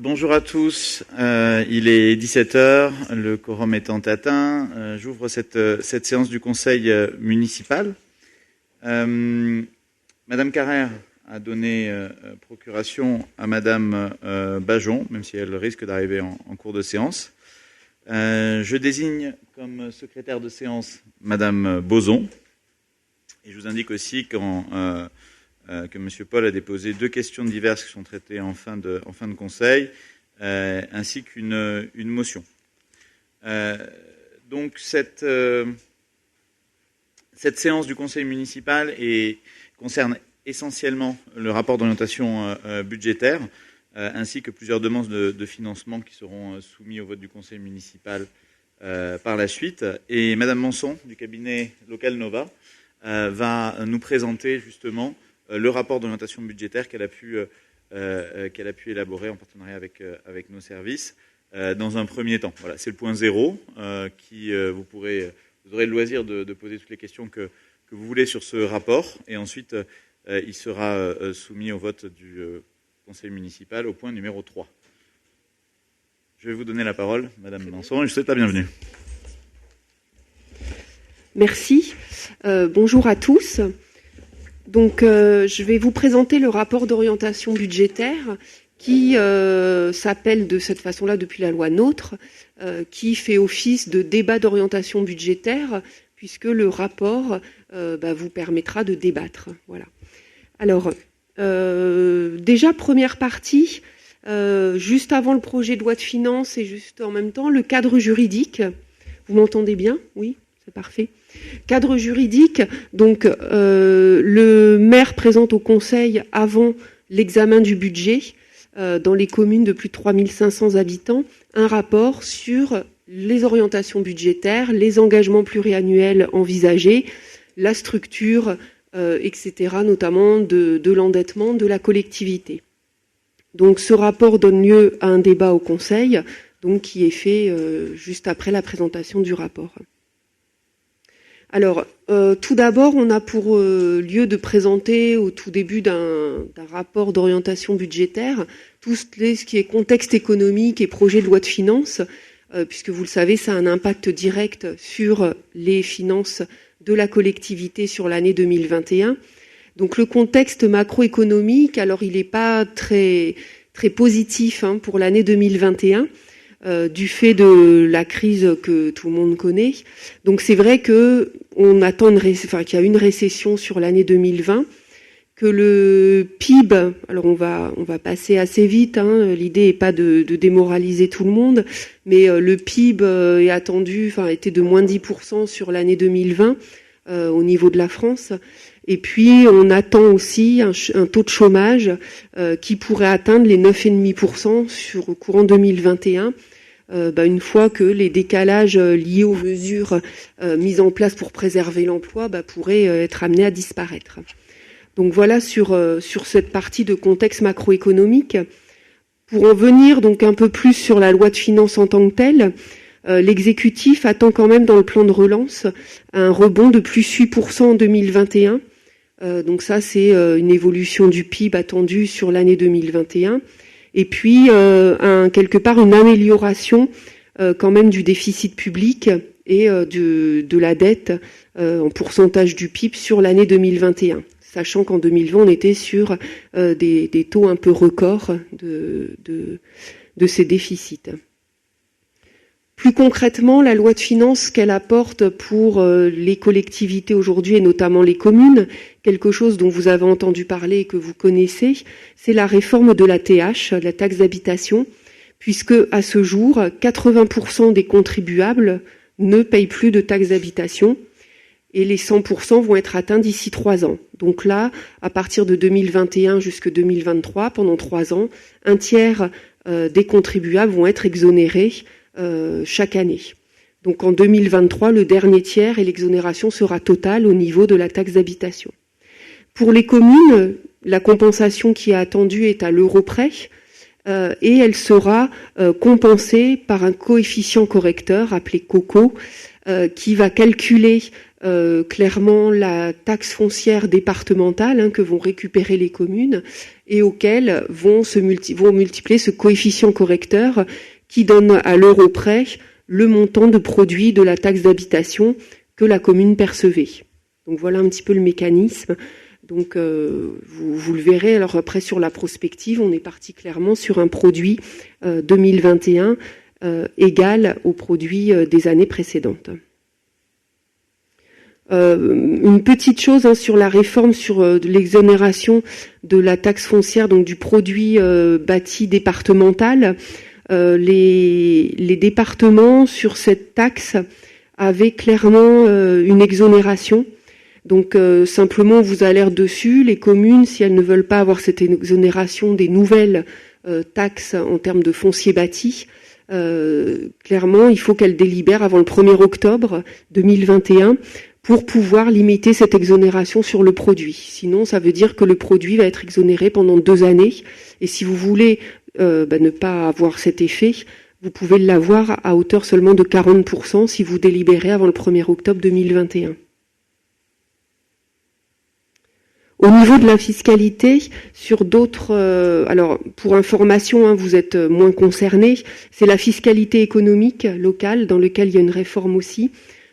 Bonjour à tous, il est 17h, le quorum étant atteint, j'ouvre cette séance du conseil municipal. Madame Carrère a donné procuration à Madame Bajon, même si elle risque d'arriver en cours de séance. Je désigne comme secrétaire de séance Madame Boson, et je vous indique aussi que M. Paul a déposé 2 questions diverses qui sont traitées en fin de conseil, ainsi qu'une motion. Donc cette séance du conseil municipal concerne essentiellement le rapport d'orientation budgétaire, ainsi que plusieurs demandes de financement qui seront soumis au vote du conseil municipal par la suite. Et Madame Manson, du cabinet Local Nova, va nous présenter justement le rapport d'orientation budgétaire qu'elle a pu élaborer en partenariat avec nos services dans un premier temps. Voilà, c'est le point 0 vous aurez le loisir de poser toutes les questions que vous voulez sur ce rapport, et ensuite il sera soumis au vote du conseil municipal au point numéro 3. Je vais vous donner la parole, Madame Manson, et je vous souhaite la bienvenue. Merci. Bonjour à tous. Donc, je vais vous présenter le rapport d'orientation budgétaire qui s'appelle de cette façon-là depuis la loi NOTRe, qui fait office de débat d'orientation budgétaire, puisque le rapport vous permettra de débattre. Voilà. Alors, déjà, première partie, juste avant le projet de loi de finances et juste en même temps, le cadre juridique. Vous m'entendez bien ? Oui ? C'est parfait. Cadre juridique, donc le maire présente au conseil avant l'examen du budget dans les communes de plus de 3500 habitants un rapport sur les orientations budgétaires, les engagements pluriannuels envisagés, la structure, etc., notamment de l'endettement de la collectivité. Donc ce rapport donne lieu à un débat au conseil, donc qui est fait juste après la présentation du rapport. Alors, tout d'abord, on a pour lieu de présenter au tout début d'un rapport d'orientation budgétaire tout ce qui est contexte économique et projet de loi de finances, puisque vous le savez, ça a un impact direct sur les finances de la collectivité sur l'année 2021. Donc le contexte macroéconomique, alors il n'est pas très positif pour l'année 2021. Du fait de la crise que tout le monde connaît. Donc c'est vrai que on attend qu'il y a une récession sur l'année 2020, que le PIB, alors on va passer assez vite, l'idée n'est pas de démoraliser tout le monde, mais le PIB est attendu, était de moins 10% sur l'année 2020 au niveau de la France. Et puis on attend aussi un taux de chômage qui pourrait atteindre les 9,5% sur le courant 2021. Une fois que les décalages liés aux mesures mises en place pour préserver l'emploi pourraient être amenés à disparaître. Donc voilà sur cette partie de contexte macroéconomique. Pour en venir donc un peu plus sur la loi de finances en tant que telle, l'exécutif attend quand même dans le plan de relance un rebond de plus 8% en 2021. Donc ça c'est une évolution du PIB attendue sur l'année 2021. Et puis, quelque part, une amélioration quand même du déficit public et de la dette en pourcentage du PIB sur l'année 2021. Sachant qu'en 2020, on était sur des taux un peu records de ces déficits. Plus concrètement, la loi de finances qu'elle apporte pour les collectivités aujourd'hui et notamment les communes, quelque chose dont vous avez entendu parler et que vous connaissez, c'est la réforme de la TH, la taxe d'habitation, puisque à ce jour, 80% des contribuables ne payent plus de taxe d'habitation et les 100% vont être atteints d'ici 3 ans. Donc là, à partir de 2021 jusqu'à 2023, pendant 3 ans, un tiers des contribuables vont être exonérés chaque année. Donc en 2023, le dernier tiers et l'exonération sera totale au niveau de la taxe d'habitation. Pour les communes, la compensation qui est attendue est à l'euro près et elle sera compensée par un coefficient correcteur appelé COCO qui va calculer clairement la taxe foncière départementale que vont récupérer les communes et auxquels vont multiplier ce coefficient correcteur qui donne à l'euro près le montant de produit de la taxe d'habitation que la commune percevait. Donc voilà un petit peu le mécanisme. Donc vous le verrez. Alors après sur la prospective, on est parti clairement sur un produit 2021 égal au produit des années précédentes. Une petite chose sur la réforme sur l'exonération de la taxe foncière, donc du produit bâti départemental. Les départements sur cette taxe avaient clairement une exonération. Donc simplement on vous alerte dessus, les communes, si elles ne veulent pas avoir cette exonération des nouvelles taxes en termes de foncier bâti, clairement il faut qu'elles délibèrent avant le 1er octobre 2021 pour pouvoir limiter cette exonération sur le produit. Sinon, ça veut dire que le produit va être exonéré pendant 2 années. Et si vous voulez ne pas avoir cet effet, vous pouvez l'avoir à hauteur seulement de 40% si vous délibérez avant le 1er octobre 2021. Au niveau de la fiscalité, sur d'autres... alors, pour information, vous êtes moins concernés, c'est la fiscalité économique locale dans laquelle il y a une réforme aussi.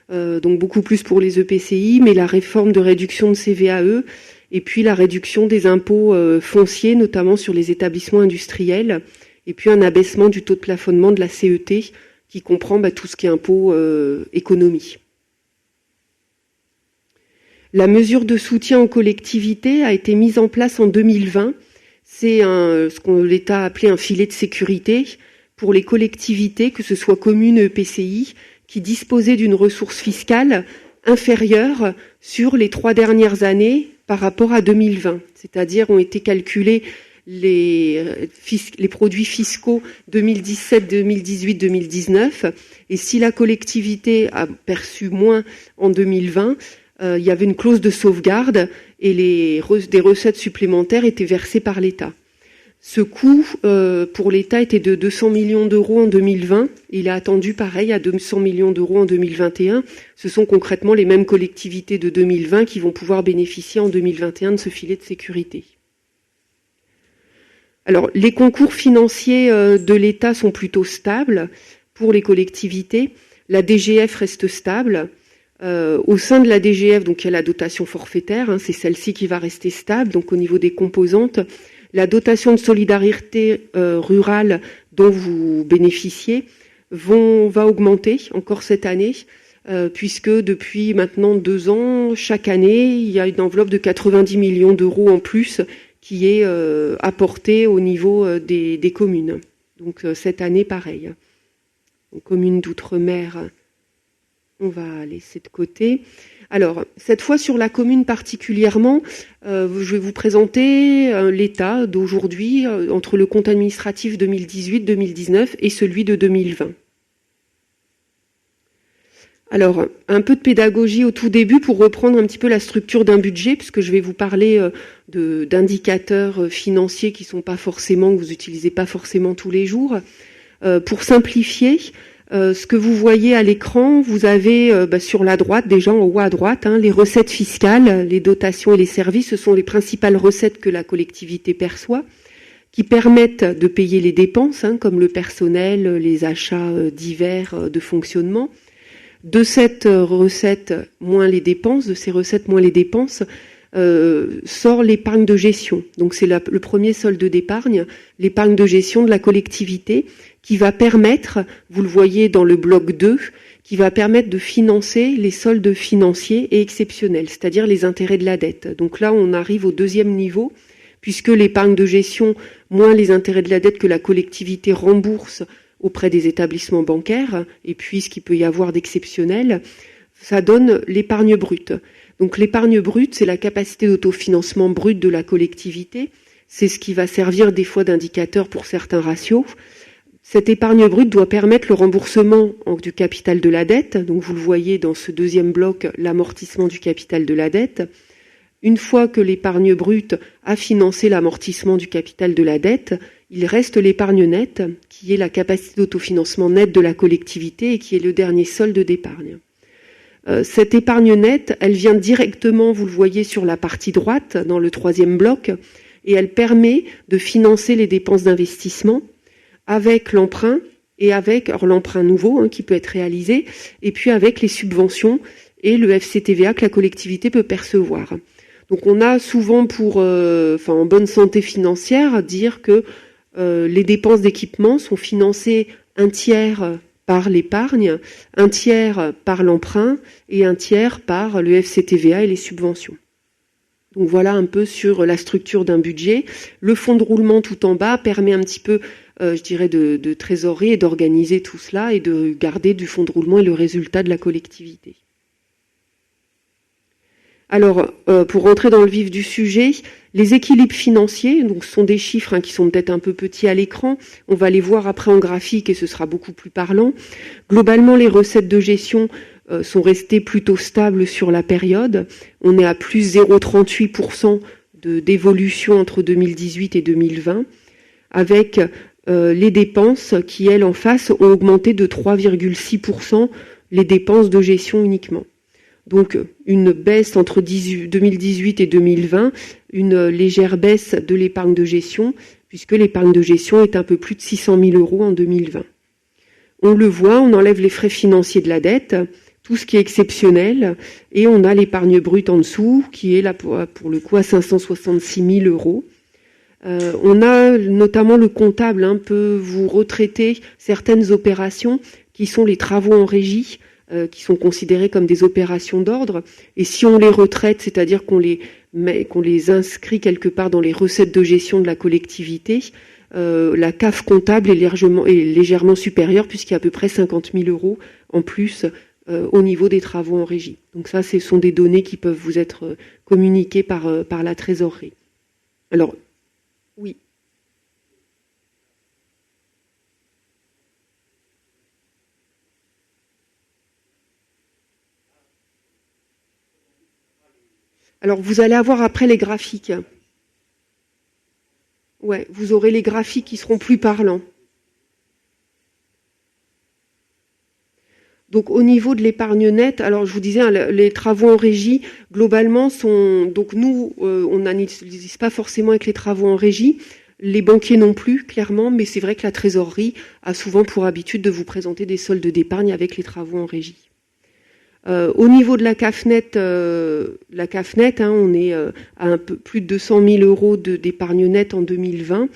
Donc beaucoup plus pour les EPCI, mais la réforme de réduction de CVAE et puis la réduction des impôts fonciers, notamment sur les établissements industriels, et puis un abaissement du taux de plafonnement de la CET qui comprend tout ce qui est impôt économie. La mesure de soutien aux collectivités a été mise en place en 2020. C'est ce que l'État a appelé un filet de sécurité pour les collectivités, que ce soit communes et EPCI, qui disposaient d'une ressource fiscale inférieure sur les 3 dernières années par rapport à 2020. C'est-à-dire ont été calculés les produits fiscaux 2017, 2018, 2019. Et si la collectivité a perçu moins en 2020, il y avait une clause de sauvegarde et des recettes supplémentaires étaient versées par l'État. Ce coût pour l'État était de 200 millions d'euros en 2020. Il est attendu pareil à 200 millions d'euros en 2021. Ce sont concrètement les mêmes collectivités de 2020 qui vont pouvoir bénéficier en 2021 de ce filet de sécurité. Alors, les concours financiers de l'État sont plutôt stables pour les collectivités. La DGF reste stable. Au sein de la DGF, donc il y a la dotation forfaitaire, c'est celle-ci qui va rester stable. Donc au niveau des composantes, la dotation de solidarité rurale dont vous bénéficiez va augmenter encore cette année, puisque depuis maintenant 2 ans, chaque année, il y a une enveloppe de 90 millions d'euros en plus qui est apportée au niveau des communes. Donc cette année, pareil. Donc, communes d'outre-mer, on va laisser de côté. Alors, cette fois sur la commune particulièrement, je vais vous présenter l'état d'aujourd'hui entre le compte administratif 2018-2019 et celui de 2020. Alors, un peu de pédagogie au tout début pour reprendre un petit peu la structure d'un budget, puisque je vais vous parler d'indicateurs financiers qui sont pas forcément, que vous utilisez pas forcément tous les jours. Pour simplifier, ce que vous voyez à l'écran, vous avez sur la droite, déjà en haut à droite, les recettes fiscales, les dotations et les services. Ce sont les principales recettes que la collectivité perçoit, qui permettent de payer les dépenses, comme le personnel, les achats divers de fonctionnement. De cette recette moins les dépenses, de ces recettes moins les dépenses, sort l'épargne de gestion. Donc c'est le premier solde d'épargne, l'épargne de gestion de la collectivité, qui va permettre, vous le voyez dans le bloc 2, qui va permettre de financer les soldes financiers et exceptionnels, c'est-à-dire les intérêts de la dette. Donc là, on arrive au 2e niveau, puisque l'épargne de gestion moins les intérêts de la dette que la collectivité rembourse auprès des établissements bancaires, et puis ce qu'il peut y avoir d'exceptionnel, ça donne l'épargne brute. Donc l'épargne brute, c'est la capacité d'autofinancement brut de la collectivité. C'est ce qui va servir des fois d'indicateur pour certains ratios. Cette épargne brute doit permettre le remboursement du capital de la dette. Donc vous le voyez dans ce 2e bloc, l'amortissement du capital de la dette. Une fois que l'épargne brute a financé l'amortissement du capital de la dette, il reste l'épargne nette, qui est la capacité d'autofinancement nette de la collectivité et qui est le dernier solde d'épargne. Cette épargne nette, elle vient directement, vous le voyez sur la partie droite, dans le 3e bloc, et elle permet de financer les dépenses d'investissement avec l'emprunt et avec l'emprunt nouveau qui peut être réalisé, et puis avec les subventions et le FCTVA que la collectivité peut percevoir. Donc on a souvent en bonne santé financière, dire que les dépenses d'équipement sont financées un tiers par l'épargne, un tiers par l'emprunt et un tiers par le FCTVA et les subventions. Donc voilà un peu sur la structure d'un budget. Le fonds de roulement tout en bas permet un petit peu, de trésorerie et d'organiser tout cela et de garder du fonds de roulement et le résultat de la collectivité. Alors, pour rentrer dans le vif du sujet, les équilibres financiers, donc ce sont des chiffres qui sont peut-être un peu petits à l'écran. On va les voir après en graphique et ce sera beaucoup plus parlant. Globalement, les recettes de gestion sont restées plutôt stables sur la période. On est à plus 0,38% d'évolution entre 2018 et 2020, avec les dépenses qui, elles, en face, ont augmenté de 3,6%, les dépenses de gestion uniquement. Donc une baisse entre 2018 et 2020, une légère baisse de l'épargne de gestion, puisque l'épargne de gestion est un peu plus de 600 000 € en 2020. On le voit, on enlève les frais financiers de la dette, tout ce qui est exceptionnel, et on a l'épargne brute en dessous, qui est là pour le coup à 566 000 €. On a notamment le comptable peut vous retraiter certaines opérations qui sont les travaux en régie, qui sont considérés comme des opérations d'ordre. Et si on les retraite, c'est-à-dire qu'on les inscrit quelque part dans les recettes de gestion de la collectivité, la CAF comptable est légèrement supérieure puisqu'il y a à peu près 50 000 € en plus au niveau des travaux en régie. Donc ça, ce sont des données qui peuvent vous être communiquées par la trésorerie. Alors, oui. Alors, vous allez avoir après les graphiques. Ouais, vous aurez les graphiques qui seront plus parlants. Donc, au niveau de l'épargne nette, alors je vous disais, les travaux en régie, globalement, sont... Donc, nous, on n'analyse pas forcément avec les travaux en régie. Les banquiers non plus, clairement, mais c'est vrai que la trésorerie a souvent pour habitude de vous présenter des soldes d'épargne avec les travaux en régie. Au niveau de la CAF-net, on est à un peu plus de 200 000 € d'épargne nette en 2020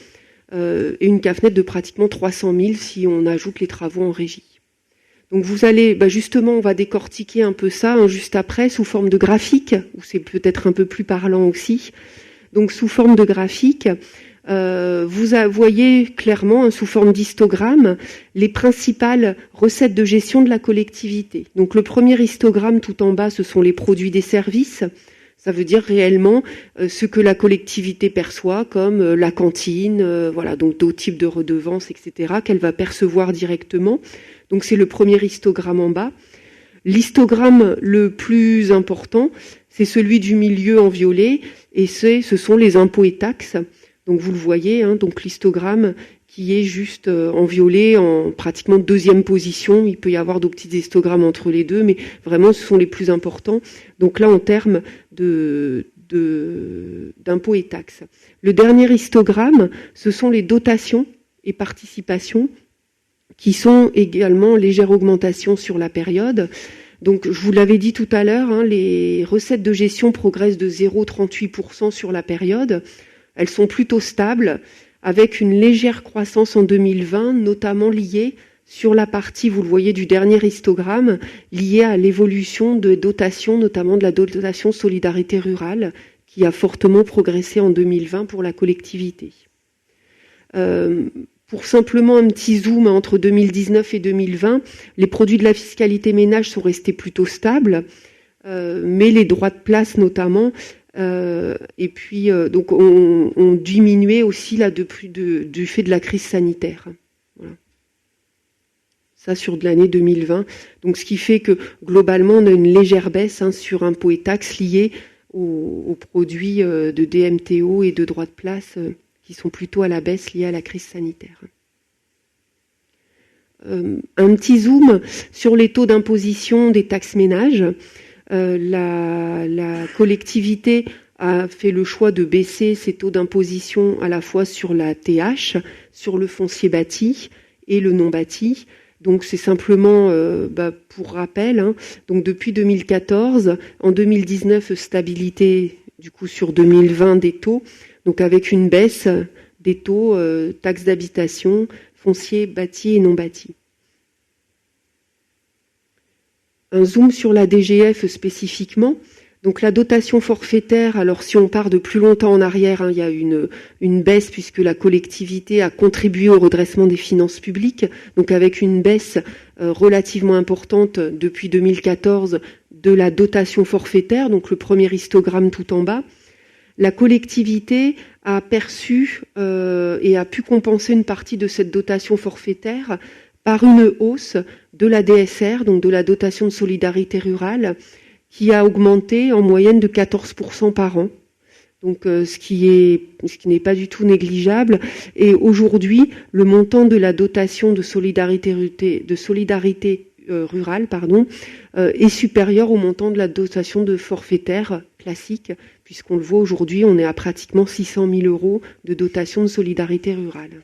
et une CAF-net de pratiquement 300 000 si on ajoute les travaux en régie. Donc vous allez, justement, on va décortiquer un peu ça juste après sous forme de graphique, où c'est peut-être un peu plus parlant aussi. Donc sous forme de graphique, vous voyez clairement sous forme d'histogramme les principales recettes de gestion de la collectivité. Donc le premier histogramme tout en bas, ce sont les produits des services. Ça veut dire réellement ce que la collectivité perçoit comme la cantine, donc d'autres types de redevances, etc., qu'elle va percevoir directement. Donc c'est le premier histogramme en bas. L'histogramme le plus important, c'est celui du milieu en violet, et ce sont les impôts et taxes. Donc vous le voyez, donc l'histogramme qui est juste en violet, en pratiquement deuxième position. Il peut y avoir d'autres petits histogrammes entre les deux, mais vraiment ce sont les plus importants. Donc là, en termes d'impôts et taxes. Le dernier histogramme, ce sont les dotations et participations, qui sont également en légère augmentation sur la période. Donc je vous l'avais dit tout à l'heure, les recettes de gestion progressent de 0,38% sur la période. Elles sont plutôt stables, avec une légère croissance en 2020, notamment liée sur la partie, vous le voyez, du dernier histogramme, liée à l'évolution de dotations, notamment de la dotation solidarité rurale, qui a fortement progressé en 2020 pour la collectivité. Pour simplement un petit zoom entre 2019 et 2020, les produits de la fiscalité ménage sont restés plutôt stables, mais les droits de place notamment, et puis donc ont diminué aussi là du fait de la crise sanitaire. Voilà. Ça sur de l'année 2020. Donc ce qui fait que globalement on a une légère baisse sur impôts et taxes liées aux produits de DMTO et de droits de place qui sont plutôt à la baisse liés à la crise sanitaire. Un petit zoom sur les taux d'imposition des taxes ménages. La collectivité a fait le choix de baisser ses taux d'imposition à la fois sur la TH, sur le foncier bâti et le non bâti. Donc c'est simplement pour rappel, hein, donc depuis 2014, en 2019 stabilité du coup sur 2020 des taux, donc avec une baisse des taux taxes d'habitation, foncier bâti et non bâti. Un zoom sur la DGF spécifiquement. Donc la dotation forfaitaire, alors si on part de plus longtemps en arrière, hein, il y a une baisse puisque la collectivité a contribué au redressement des finances publiques, donc avec une baisse relativement importante depuis 2014 de la dotation forfaitaire, donc le premier histogramme tout en bas. La collectivité a perçu et a pu compenser une partie de cette dotation forfaitaire par une hausse de la DSR, donc de la dotation de solidarité rurale, qui a augmenté en moyenne de 14% par an. Donc, ce qui n'est pas du tout négligeable. Et aujourd'hui, le montant de la dotation de solidarité rurale, est supérieur au montant de la dotation de forfaitaire classique, puisqu'on le voit aujourd'hui, on est à pratiquement 600 000 € de dotation de solidarité rurale.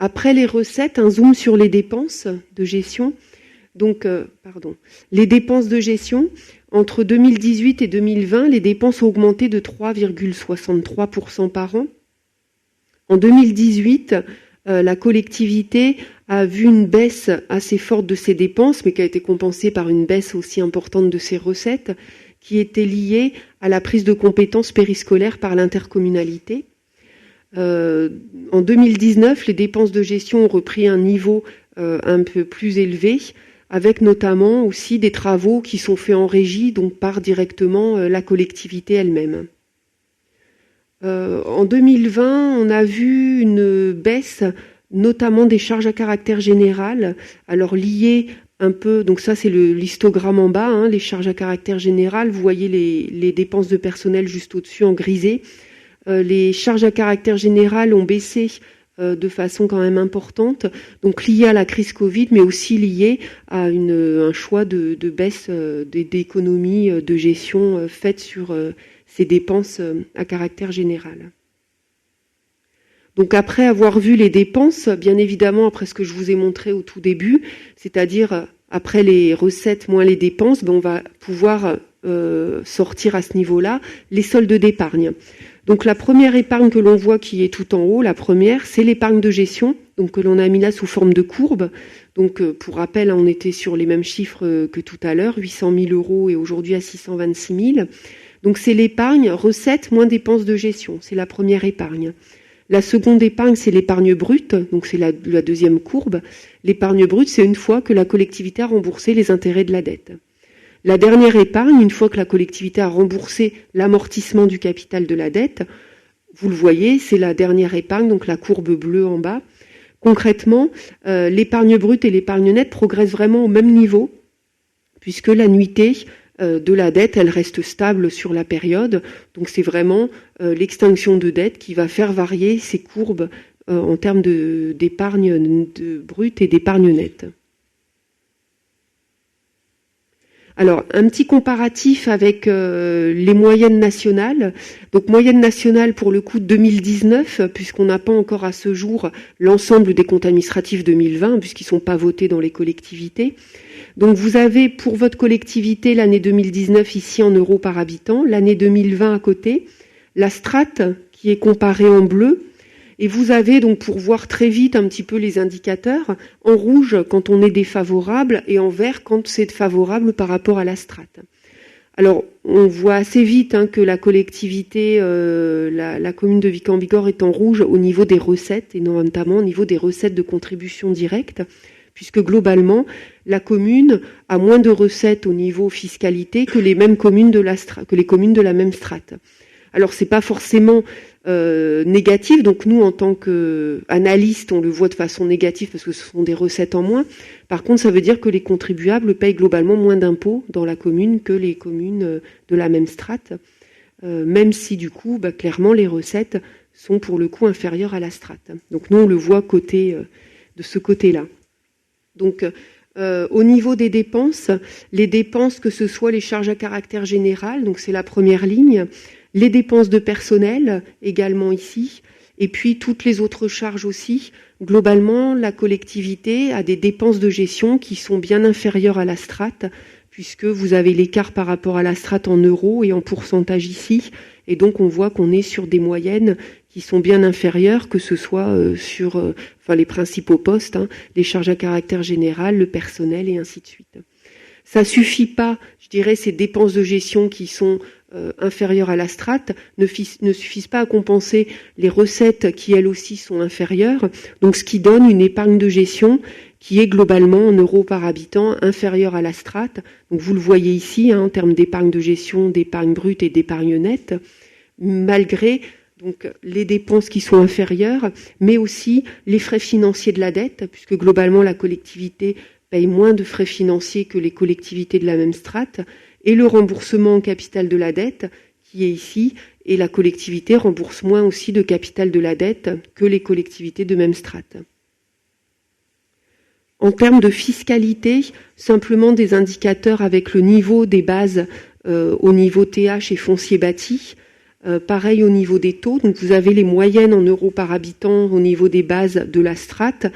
Après les recettes, un zoom sur les dépenses de gestion. Donc, les dépenses de gestion, entre 2018 et 2020, les dépenses ont augmenté de 3,63% par an. En 2018, la collectivité a vu une baisse assez forte de ses dépenses, mais qui a été compensée par une baisse aussi importante de ses recettes, qui était liée à la prise de compétences périscolaires par l'intercommunalité. En 2019, les dépenses de gestion ont repris un niveau un peu plus élevé, avec notamment aussi des travaux qui sont faits en régie, donc par directement la collectivité elle-même. En 2020, on a vu une baisse, notamment des charges à caractère général, alors liées un peu, donc ça c'est l'histogramme en bas, hein, les charges à caractère général, vous voyez les dépenses de personnel juste au-dessus en grisé. Les charges à caractère général ont baissé de façon quand même importante, donc liées à la crise Covid, mais aussi liées à un choix de baisse d'économies de gestion faites sur ces dépenses à caractère général. Donc après avoir vu les dépenses, bien évidemment, après ce que je vous ai montré au tout début, c'est-à-dire après les recettes moins les dépenses, on va pouvoir sortir à ce niveau-là les soldes d'épargne. Donc la première épargne que l'on voit qui est tout en haut, la première, c'est l'épargne de gestion, donc que l'on a mis là sous forme de courbe. Donc pour rappel, on était sur les mêmes chiffres que tout à l'heure, 800 000 € et aujourd'hui à 626 000. Donc c'est l'épargne recettes moins dépenses de gestion, c'est la première épargne. La seconde épargne, c'est l'épargne brute, donc c'est la deuxième courbe. L'épargne brute, c'est une fois que la collectivité a remboursé les intérêts de la dette. La dernière épargne, une fois que la collectivité a remboursé l'amortissement du capital de la dette, vous le voyez, c'est la dernière épargne, donc la courbe bleue en bas. Concrètement, l'épargne brute et l'épargne nette progressent vraiment au même niveau, puisque l'annuité de la dette, elle reste stable sur la période. Donc c'est vraiment l'extinction de dette qui va faire varier ces courbes en termes d'épargne brute et d'épargne nette. Alors, un petit comparatif avec les moyennes nationales. Donc, moyenne nationale pour le coup de 2019, puisqu'on n'a pas encore à ce jour l'ensemble des comptes administratifs 2020, puisqu'ils ne sont pas votés dans les collectivités. Donc, vous avez pour votre collectivité l'année 2019 ici en euros par habitant, l'année 2020 à côté, la strate qui est comparée en bleu. Et vous avez donc, pour voir très vite un petit peu les indicateurs, en rouge quand on est défavorable et en vert quand c'est favorable par rapport à la strate. Alors, on voit assez vite que la collectivité, la commune de Vic-en-Bigorre est en rouge au niveau des recettes, et notamment au niveau des recettes de contribution directe, puisque globalement, la commune a moins de recettes au niveau fiscalité que les communes de la même strate. Alors, c'est pas forcément négatif, donc nous en tant qu'analystes on le voit de façon négative parce que ce sont des recettes en moins. Par contre, ça veut dire que les contribuables payent globalement moins d'impôts dans la commune que les communes de la même strate, même si du coup clairement les recettes sont pour le coup inférieures à la strate. Donc nous on le voit de ce côté-là. Donc Au niveau des dépenses, les dépenses, que ce soit les charges à caractère général, donc c'est la première ligne, les dépenses de personnel également ici, et puis toutes les autres charges aussi. Globalement, la collectivité a des dépenses de gestion qui sont bien inférieures à la strate, puisque vous avez l'écart par rapport à la strate en euros et en pourcentage ici, et donc on voit qu'on est sur des moyennes qui sont bien inférieures, que ce soit sur les principaux postes, les charges à caractère général, le personnel et ainsi de suite. Ça suffit pas, je dirais, ces dépenses de gestion qui sont inférieures à la strate ne suffisent pas à compenser les recettes qui elles aussi sont inférieures, donc ce qui donne une épargne de gestion qui est globalement en euros par habitant inférieure à la strate. Donc vous le voyez ici en termes d'épargne de gestion, d'épargne brute et d'épargne nette, malgré donc les dépenses qui sont inférieures, mais aussi les frais financiers de la dette, puisque globalement la collectivité paye moins de frais financiers que les collectivités de la même strate, et le remboursement en capital de la dette, qui est ici, et la collectivité rembourse moins aussi de capital de la dette que les collectivités de même strate. En termes de fiscalité, simplement des indicateurs avec le niveau des bases au niveau TH et foncier bâti. Pareil au niveau des taux, donc vous avez les moyennes en euros par habitant au niveau des bases de la strate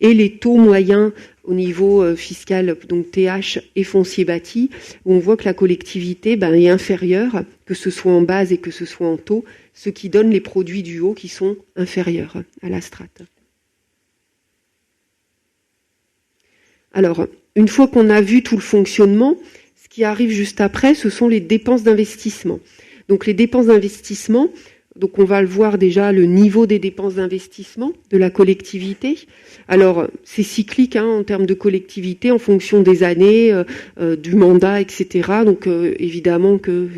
et les taux moyens au niveau fiscal, donc TH et foncier bâti, où on voit que la collectivité est inférieure, que ce soit en base et que ce soit en taux, ce qui donne les produits du haut qui sont inférieurs à la strate. Alors, une fois qu'on a vu tout le fonctionnement, ce qui arrive juste après, ce sont les dépenses d'investissement. Donc les dépenses d'investissement, donc on va le voir déjà, le niveau des dépenses d'investissement de la collectivité. Alors c'est cyclique en termes de collectivité en fonction des années, du mandat, etc. Donc évidemment que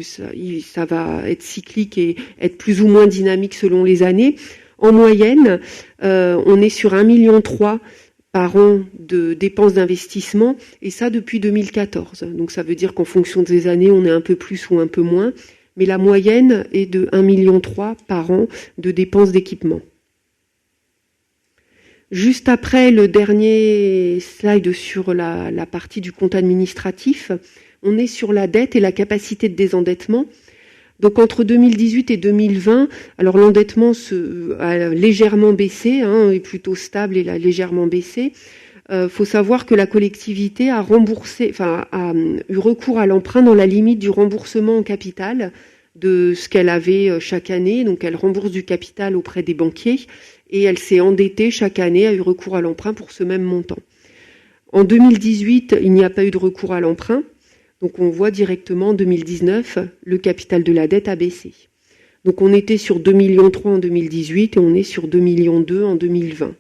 ça va être cyclique et être plus ou moins dynamique selon les années. En moyenne, on est sur 1,3 million par an de dépenses d'investissement, et ça depuis 2014. Donc ça veut dire qu'en fonction des années, on est un peu plus ou un peu moins. Mais la moyenne est de 1,3 million par an de dépenses d'équipement. Juste après le dernier slide sur la partie du compte administratif, on est sur la dette et la capacité de désendettement. Donc entre 2018 et 2020, alors l'endettement a légèrement baissé, est plutôt stable et a légèrement baissé. Faut savoir que la collectivité a eu recours à l'emprunt dans la limite du remboursement en capital de ce qu'elle avait chaque année. Donc elle rembourse du capital auprès des banquiers et elle s'est endettée chaque année, a eu recours à l'emprunt pour ce même montant. En 2018, il n'y a pas eu de recours à l'emprunt. Donc on voit directement en 2019, le capital de la dette a baissé. Donc on était sur 2,3 millions en 2018 et on est sur 2,2 millions en 2020.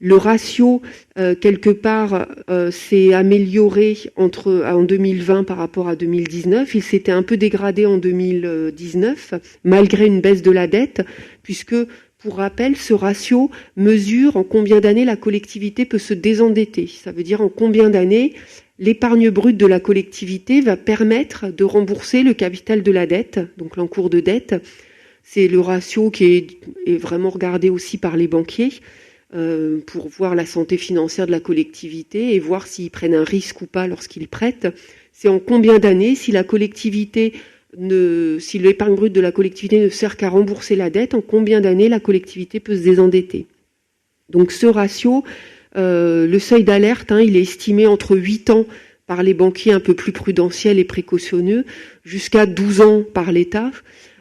Le ratio, quelque part, s'est amélioré en 2020 par rapport à 2019. Il s'était un peu dégradé en 2019, malgré une baisse de la dette, puisque, pour rappel, ce ratio mesure en combien d'années la collectivité peut se désendetter. Ça veut dire en combien d'années l'épargne brute de la collectivité va permettre de rembourser le capital de la dette, donc l'encours de dette. C'est le ratio qui est vraiment regardé aussi par les banquiers, pour voir la santé financière de la collectivité et voir s'ils prennent un risque ou pas lorsqu'ils prêtent. C'est en combien d'années, si l'épargne brute de la collectivité ne sert qu'à rembourser la dette, en combien d'années la collectivité peut se désendetter. Donc ce ratio, le seuil d'alerte, il est estimé entre 8 ans par les banquiers un peu plus prudentiels et précautionneux, jusqu'à 12 ans par l'État.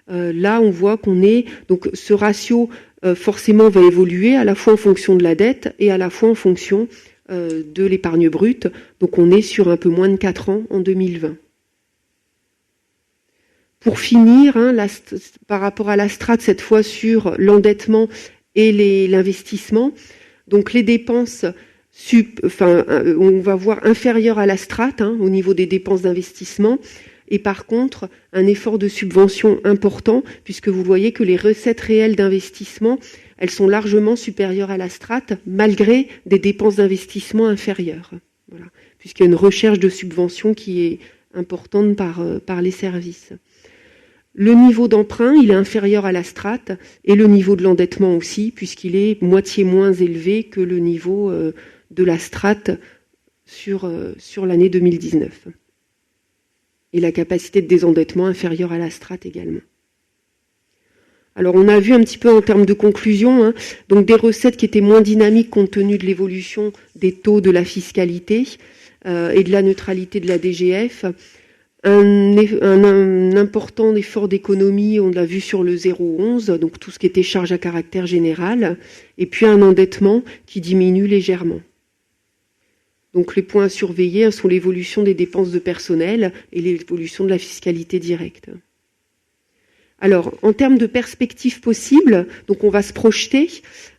Là, on voit qu'on est... Donc ce ratio forcément va évoluer à la fois en fonction de la dette et à la fois en fonction de l'épargne brute. Donc on est sur un peu moins de 4 ans en 2020. Pour finir, par rapport à la strate, cette fois sur l'endettement et l'investissement, donc les dépenses, on va voir inférieures à la strate au niveau des dépenses d'investissement. Et par contre, un effort de subvention important, puisque vous voyez que les recettes réelles d'investissement, elles sont largement supérieures à la strate, malgré des dépenses d'investissement inférieures. Voilà. Puisqu'il y a une recherche de subvention qui est importante par les services. Le niveau d'emprunt, il est inférieur à la strate, et le niveau de l'endettement aussi, puisqu'il est moitié moins élevé que le niveau de la strate sur l'année 2019. Et la capacité de désendettement inférieure à la strate également. Alors on a vu un petit peu en termes de conclusion, donc des recettes qui étaient moins dynamiques compte tenu de l'évolution des taux de la fiscalité et de la neutralité de la DGF. Un important effort d'économie, on l'a vu sur le 0,11, donc tout ce qui était charge à caractère général, et puis un endettement qui diminue légèrement. Donc les points à surveiller sont l'évolution des dépenses de personnel et l'évolution de la fiscalité directe. Alors, en termes de perspectives possibles, donc on va se projeter,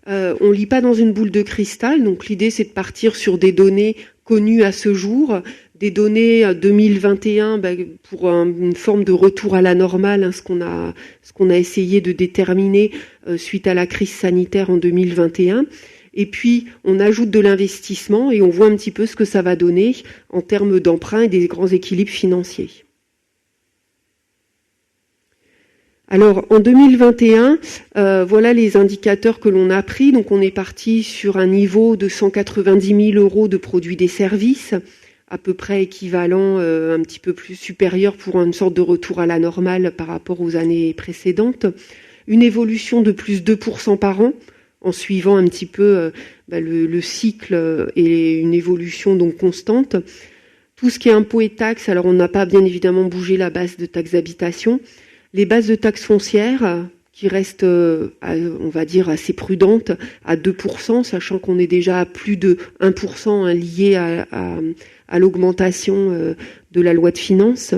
on ne lit pas dans une boule de cristal, donc l'idée c'est de partir sur des données connues à ce jour, des données 2021 pour une forme de retour à la normale, ce qu'on a essayé de déterminer suite à la crise sanitaire en 2021. Et puis, on ajoute de l'investissement et on voit un petit peu ce que ça va donner en termes d'emprunt et des grands équilibres financiers. Alors, en 2021, voilà les indicateurs que l'on a pris. Donc, on est parti sur un niveau de 190 000 euros de produits des services, à peu près équivalent, un petit peu plus supérieur pour une sorte de retour à la normale par rapport aux années précédentes. Une évolution de plus 2% par an, en suivant un petit peu le cycle et une évolution donc constante. Tout ce qui est impôts et taxes, alors on n'a pas bien évidemment bougé la base de taxes d'habitation. Les bases de taxes foncières qui restent, on va dire, assez prudentes, à 2%, sachant qu'on est déjà à plus de 1% lié à l'augmentation de la loi de finances.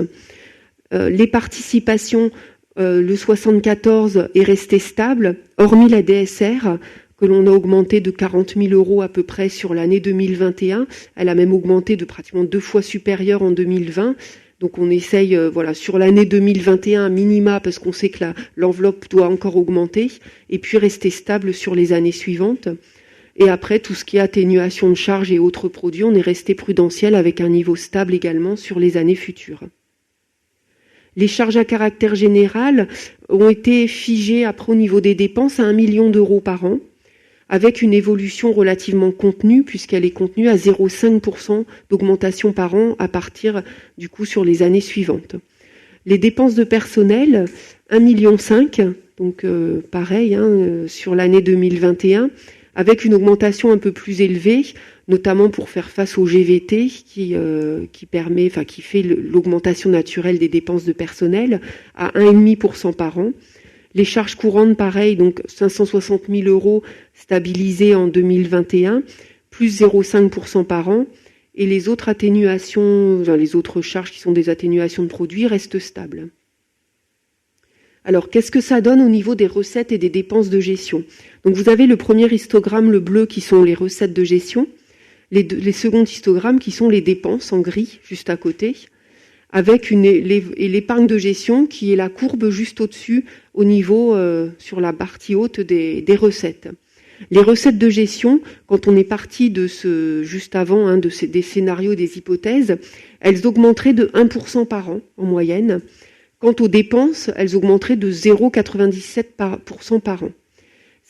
Les participations, le 74 est resté stable, hormis la DSR, que l'on a augmenté de 40 000 euros à peu près sur l'année 2021. Elle a même augmenté de pratiquement 2 fois supérieure en 2020. Donc on essaye, sur l'année 2021 minima, parce qu'on sait que l'enveloppe doit encore augmenter, et puis rester stable sur les années suivantes. Et après, tout ce qui est atténuation de charges et autres produits, on est resté prudentiel avec un niveau stable également sur les années futures. Les charges à caractère général ont été figées après au niveau des dépenses à 1 million d'euros par an, avec une évolution relativement contenue, puisqu'elle est contenue à 0,5% d'augmentation par an à partir du coup sur les années suivantes. Les dépenses de personnel, 1,5 million, donc pareil, sur l'année 2021, avec une augmentation un peu plus élevée, notamment pour faire face au GVT qui fait l'augmentation naturelle des dépenses de personnel à 1,5% par an. Les charges courantes, pareil, donc 560 000 euros stabilisés en 2021, plus 0,5% par an. Et les autres atténuations, les autres charges qui sont des atténuations de produits restent stables. Alors, qu'est-ce que ça donne au niveau des recettes et des dépenses de gestion ? Donc, vous avez le premier histogramme, le bleu, qui sont les recettes de gestion. Les seconds histogrammes qui sont les dépenses en gris, juste à côté, avec l'épargne de gestion qui est la courbe juste au-dessus, au niveau, sur la partie haute des recettes. Les recettes de gestion, quand on est parti de juste avant, des scénarios, des hypothèses, elles augmenteraient de 1% par an, en moyenne. Quant aux dépenses, elles augmenteraient de 0,97% par an.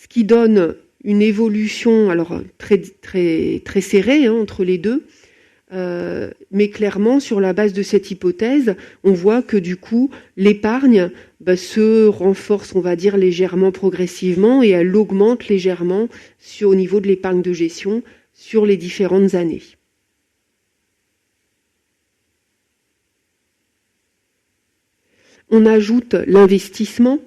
Ce qui donne une évolution, alors très, très, très serrée entre les deux, mais clairement, sur la base de cette hypothèse, on voit que du coup, l'épargne se renforce, on va dire, légèrement progressivement et elle augmente légèrement au niveau de l'épargne de gestion sur les différentes années. On ajoute l'investissement.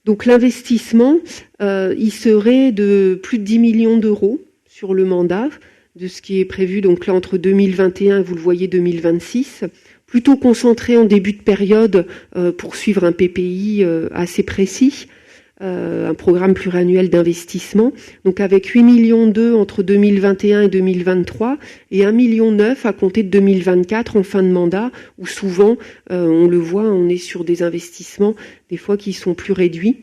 Donc l'investissement, il serait de plus de 10 millions d'euros sur le mandat, de ce qui est prévu donc là entre 2021 et vous le voyez 2026, plutôt concentré en début de période pour suivre un PPI assez précis, un programme pluriannuel d'investissement, donc avec 8,2 millions entre 2021 et 2023 et 1,9 million à compter de 2024 en fin de mandat, où souvent, on le voit, on est sur des investissements des fois qui sont plus réduits.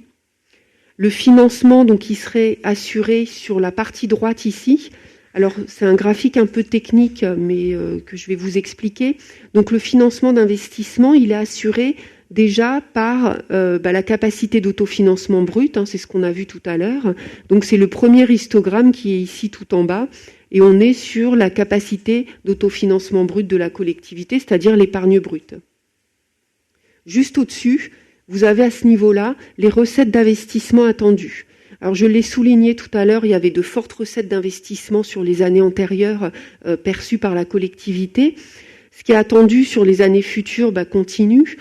Le financement, donc, qui serait assuré sur la partie droite ici. Alors, c'est un graphique un peu technique, mais que je vais vous expliquer. Donc, le financement d'investissement, il est assuré déjà par la capacité d'autofinancement brut, c'est ce qu'on a vu tout à l'heure. Donc, c'est le premier histogramme qui est ici tout en bas. et on est sur la capacité d'autofinancement brut de la collectivité, c'est-à-dire l'épargne brute. Juste au-dessus, vous avez à ce niveau-là les recettes d'investissement attendues. Alors je l'ai souligné tout à l'heure, il y avait de fortes recettes d'investissement sur les années antérieures perçues par la collectivité. Ce qui est attendu sur les années futures continue,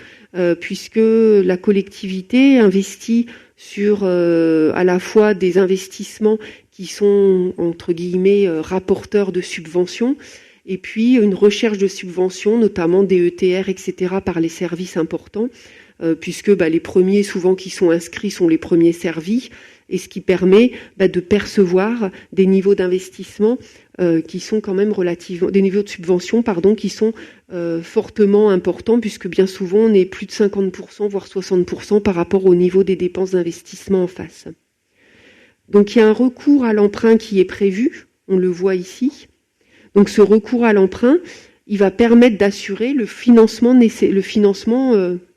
puisque la collectivité investit sur à la fois des investissements qui sont, entre guillemets, rapporteurs de subventions, et puis une recherche de subventions, notamment des ETR, etc., par les services importants, puisque les premiers souvent qui sont inscrits sont les premiers servis, et ce qui permet de percevoir des niveaux d'investissement qui sont quand même relativement, des niveaux de subvention, qui sont fortement importants, puisque bien souvent on est plus de 50%, voire 60% par rapport au niveau des dépenses d'investissement en face. Donc il y a un recours à l'emprunt qui est prévu, on le voit ici. Donc ce recours à l'emprunt, il va permettre d'assurer le financement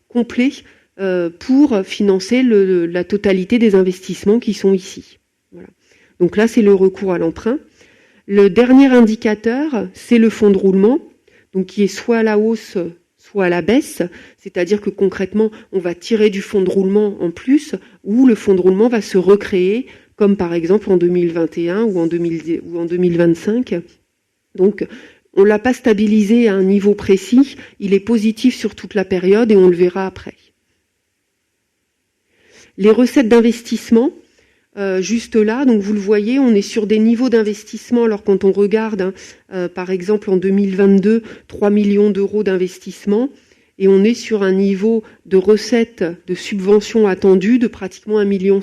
complet pour financer la totalité des investissements qui sont ici. Voilà. Donc là, c'est le recours à l'emprunt. Le dernier indicateur, c'est le fonds de roulement, donc qui est soit à la hausse, soit à la baisse, c'est-à-dire que concrètement, on va tirer du fonds de roulement en plus, ou le fonds de roulement va se recréer, comme par exemple en 2021 ou en 2025. Donc, on ne l'a pas stabilisé à un niveau précis, il est positif sur toute la période et on le verra après. Les recettes d'investissement, juste là, donc vous le voyez, on est sur des niveaux d'investissement. Alors quand on regarde, par exemple en 2022, 3 millions d'euros d'investissement, et on est sur un niveau de recettes de subventions attendues de pratiquement 1,7 million.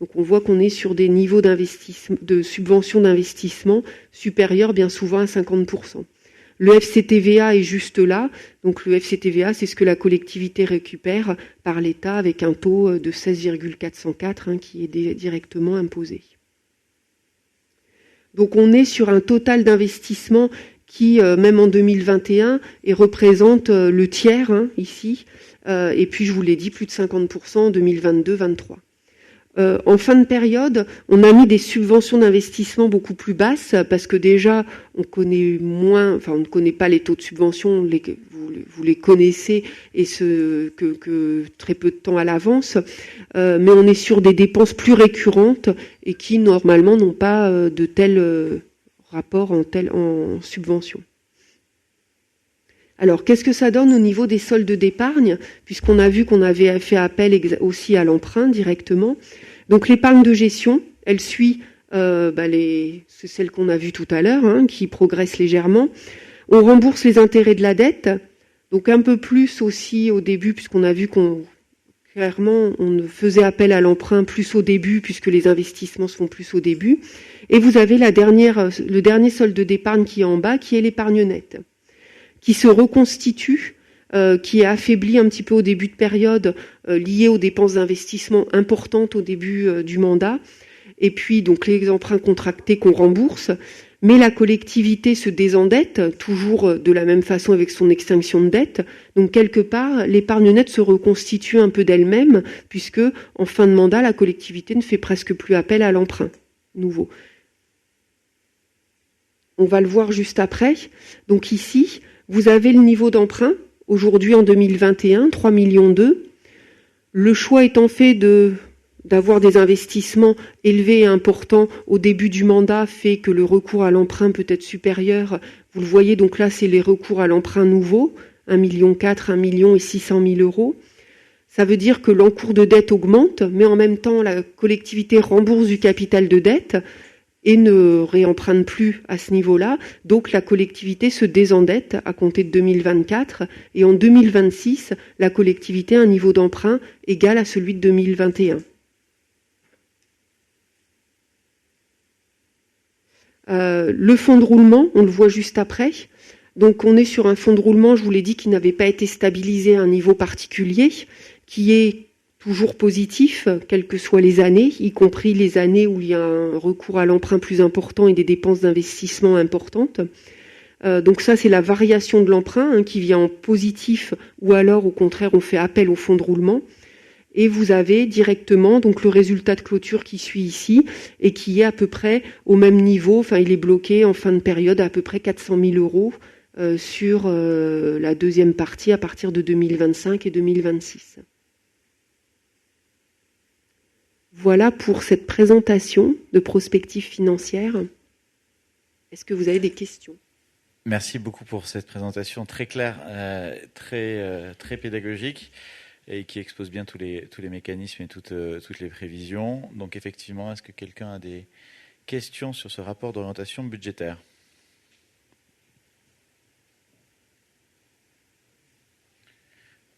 Donc on voit qu'on est sur des niveaux de subventions d'investissement supérieurs bien souvent à 50%. Le FCTVA est juste là. Donc le FCTVA, c'est ce que la collectivité récupère par l'État avec un taux de 16,404 qui est directement imposé. Donc on est sur un total d'investissement qui, même en 2021, représente le tiers ici. Et puis je vous l'ai dit, plus de 50% en 2022-23. En fin de période, on a mis des subventions d'investissement beaucoup plus basses parce que déjà, on connaît moins, on ne connaît pas les taux de subvention, vous les connaissez et que très peu de temps à l'avance, mais on est sur des dépenses plus récurrentes et qui normalement n'ont pas de tel rapport en subvention. Alors, qu'est-ce que ça donne au niveau des soldes d'épargne, puisqu'on a vu qu'on avait fait appel aussi à l'emprunt directement. Donc, l'épargne de gestion, elle suit c'est celle qu'on a vue tout à l'heure, qui progresse légèrement. On rembourse les intérêts de la dette, donc un peu plus aussi au début, puisqu'on a vu clairement, on faisait appel à l'emprunt plus au début, puisque les investissements se font plus au début. Et vous avez le dernier solde d'épargne qui est en bas, qui est l'épargne nette, qui se reconstitue, qui est affaibli un petit peu au début de période, lié aux dépenses d'investissement importantes au début du mandat, et puis donc les emprunts contractés qu'on rembourse, mais la collectivité se désendette, toujours de la même façon avec son extinction de dette, donc quelque part, l'épargne nette se reconstitue un peu d'elle-même, puisque en fin de mandat, la collectivité ne fait presque plus appel à l'emprunt nouveau. On va le voir juste après. Donc ici, vous avez le niveau d'emprunt, aujourd'hui en 2021, 3,2 millions. Le choix étant fait d'avoir des investissements élevés et importants au début du mandat fait que le recours à l'emprunt peut être supérieur. Vous le voyez, donc là, c'est les recours à l'emprunt nouveau, 1,4 million, 1 million et 600 000 euros. Ça veut dire que l'encours de dette augmente, mais en même temps, la collectivité rembourse du capital de dette et ne réemprunte plus à ce niveau-là. Donc la collectivité se désendette à compter de 2024 et en 2026, la collectivité a un niveau d'emprunt égal à celui de 2021. Le fonds de roulement, on le voit juste après. Donc on est sur un fonds de roulement, je vous l'ai dit, qui n'avait pas été stabilisé à un niveau particulier, qui est toujours positif, quelles que soient les années, y compris les années où il y a un recours à l'emprunt plus important et des dépenses d'investissement importantes. Donc ça, c'est la variation de l'emprunt qui vient en positif ou alors, au contraire, on fait appel au fonds de roulement. Et vous avez directement donc le résultat de clôture qui suit ici et qui est à peu près au même niveau. Enfin, il est bloqué en fin de période à peu près 400 000 euros sur la deuxième partie à partir de 2025 et 2026. Voilà pour cette présentation de prospective financière. Est-ce que vous avez des questions ? Merci beaucoup pour cette présentation très claire, très pédagogique et qui expose bien tous les mécanismes et toutes les prévisions. Donc effectivement, est-ce que quelqu'un a des questions sur ce rapport d'orientation budgétaire ?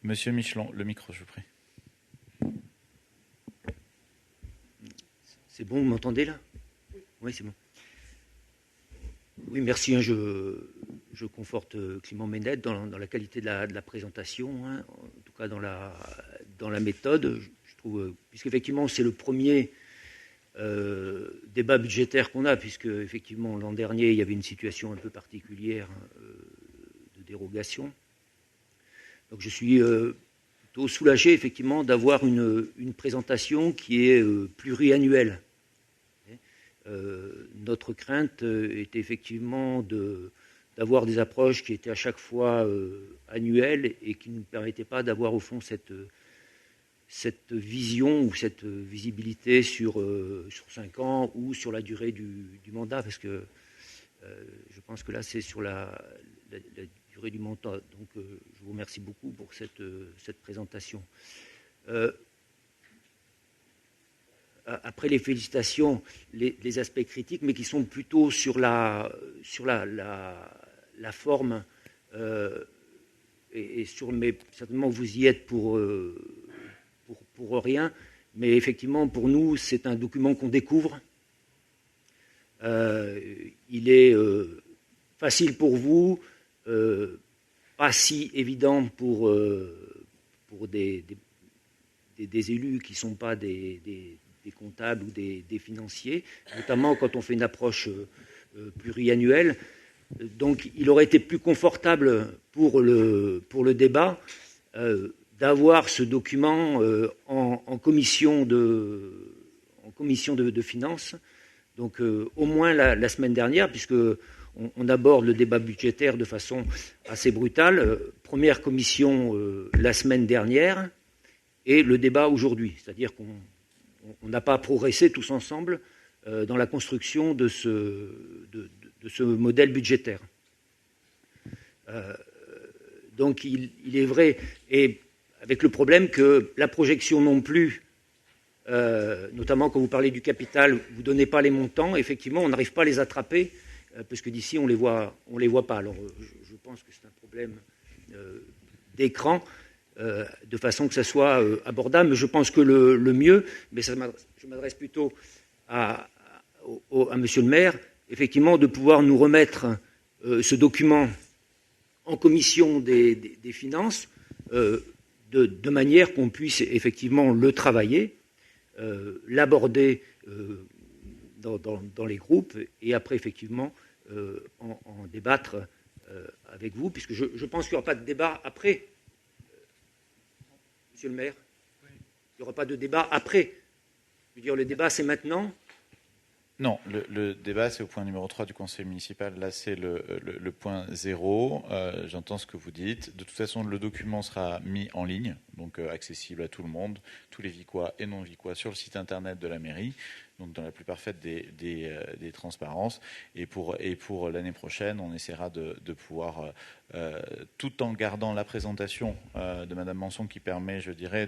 Monsieur Michelon, le micro, je vous prie. C'est bon, vous m'entendez là ? Oui, c'est bon. Oui, merci. Je conforte Clément Ménette dans la qualité de la présentation, en tout cas dans la méthode. Je trouve, puisqu'effectivement, c'est le premier débat budgétaire qu'on a, puisque effectivement l'an dernier, il y avait une situation un peu particulière de dérogation. Donc je suis plutôt soulagé, effectivement, d'avoir une présentation qui est pluriannuelle. Notre crainte était effectivement d'avoir des approches qui étaient à chaque fois annuelles et qui ne nous permettaient pas d'avoir au fond cette vision ou cette visibilité sur 5 ans ou sur la durée du mandat, parce que je pense que là c'est sur la durée du mandat. Donc je vous remercie beaucoup pour cette présentation. Après les félicitations, les aspects critiques, mais qui sont plutôt sur la forme et sur, mais certainement vous y êtes pour rien, mais effectivement pour nous c'est un document qu'on découvre. Il est facile pour vous, pas si évident pour des élus qui ne sont pas des comptables ou des financiers, notamment quand on fait une approche pluriannuelle. Donc il aurait été plus confortable pour le débat d'avoir ce document en commission de finances, donc au moins la semaine dernière, puisque on aborde le débat budgétaire de façon assez brutale. Première commission la semaine dernière et le débat aujourd'hui, c'est-à-dire qu'on n'a pas progressé tous ensemble dans la construction de ce modèle budgétaire. Donc il est vrai, et avec le problème que la projection non plus, notamment quand vous parlez du capital, vous ne donnez pas les montants, effectivement on n'arrive pas à les attraper, parce que d'ici on les voit pas. Alors je pense que c'est un problème d'écran, de façon que ça soit abordable, mais je pense que le mieux, mais je m'adresse plutôt à monsieur le maire, effectivement de pouvoir nous remettre ce document en commission des finances, de manière qu'on puisse effectivement le travailler, l'aborder dans les groupes, et après effectivement en débattre avec vous, puisque je pense qu'il n'y aura pas de débat après. Monsieur le maire, il n'y aura pas de débat après. Je veux dire, le débat, c'est maintenant. Non, le débat, c'est au point numéro 3 du conseil municipal. Là, c'est le point 0. J'entends ce que vous dites. De toute façon, le document sera mis en ligne, donc accessible à tout le monde, tous les Vicois et non-Vicois, sur le site internet de la mairie, donc dans la plus parfaite des transparences. Et pour l'année prochaine, on essaiera de pouvoir, tout en gardant la présentation de Madame Manson, qui permet, je dirais,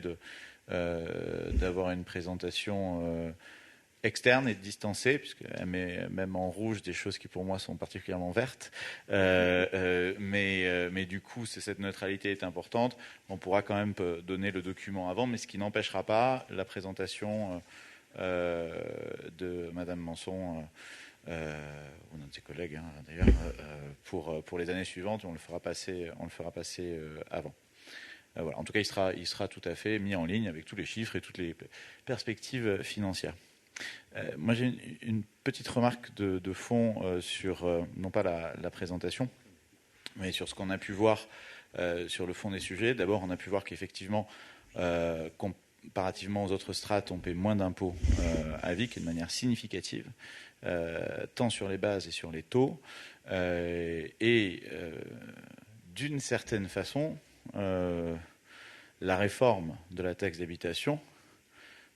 d'avoir une présentation externe et distancée, puisqu'elle met même en rouge des choses qui pour moi sont particulièrement vertes, mais du coup cette neutralité est importante. On pourra quand même donner le document avant, mais ce qui n'empêchera pas la présentation de Madame Manson ou d'un de ses collègues d'ailleurs pour les années suivantes. On le fera passer avant. Voilà. En tout cas, il sera tout à fait mis en ligne avec tous les chiffres et toutes les perspectives financières. Moi, j'ai une petite remarque de fond sur, non pas la présentation, mais sur ce qu'on a pu voir sur le fond des sujets. D'abord, on a pu voir qu'effectivement, comparativement aux autres strates, on paie moins d'impôts à Vic de manière significative, tant sur les bases et sur les taux. D'une certaine façon, la réforme de la taxe d'habitation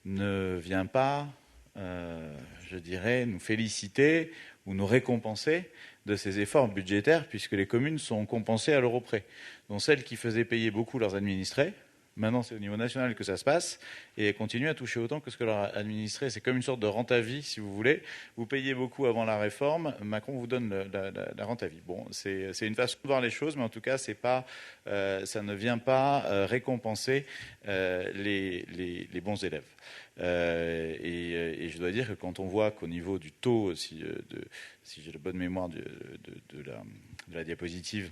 ne vient pas, je dirais, nous féliciter ou nous récompenser de ces efforts budgétaires, puisque les communes sont compensées à l'euro près. Donc celles qui faisaient payer beaucoup leurs administrés, maintenant c'est au niveau national que ça se passe, et elles continuent à toucher autant que ce que leurs administrés. C'est comme une sorte de rente à vie, si vous voulez. Vous payez beaucoup avant la réforme, Macron vous donne la rente à vie. Bon, c'est une façon de voir les choses, mais en tout cas, c'est pas, ça ne vient pas récompenser les bons élèves. Et je dois dire que quand on voit qu'au niveau du taux, si j'ai la bonne mémoire de la diapositive,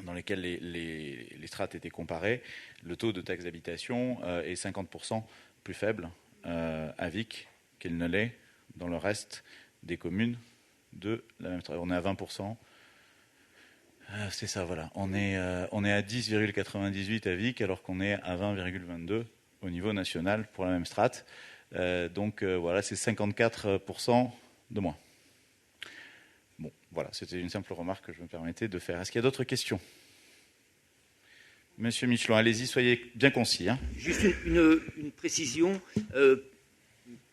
dans lesquels les strates étaient comparées, le taux de taxe d'habitation est 50% plus faible à Vic qu'il ne l'est dans le reste des communes de la même strate. On est à 20%. C'est ça, voilà. On est à 10,98 à Vic, alors qu'on est à 20,22 au niveau national pour la même strate. Donc voilà, c'est 54% de moins. Bon, voilà, c'était une simple remarque que je me permettais de faire. Est-ce qu'il y a d'autres questions ? Monsieur Michelon, allez-y, soyez bien concis. Juste une précision,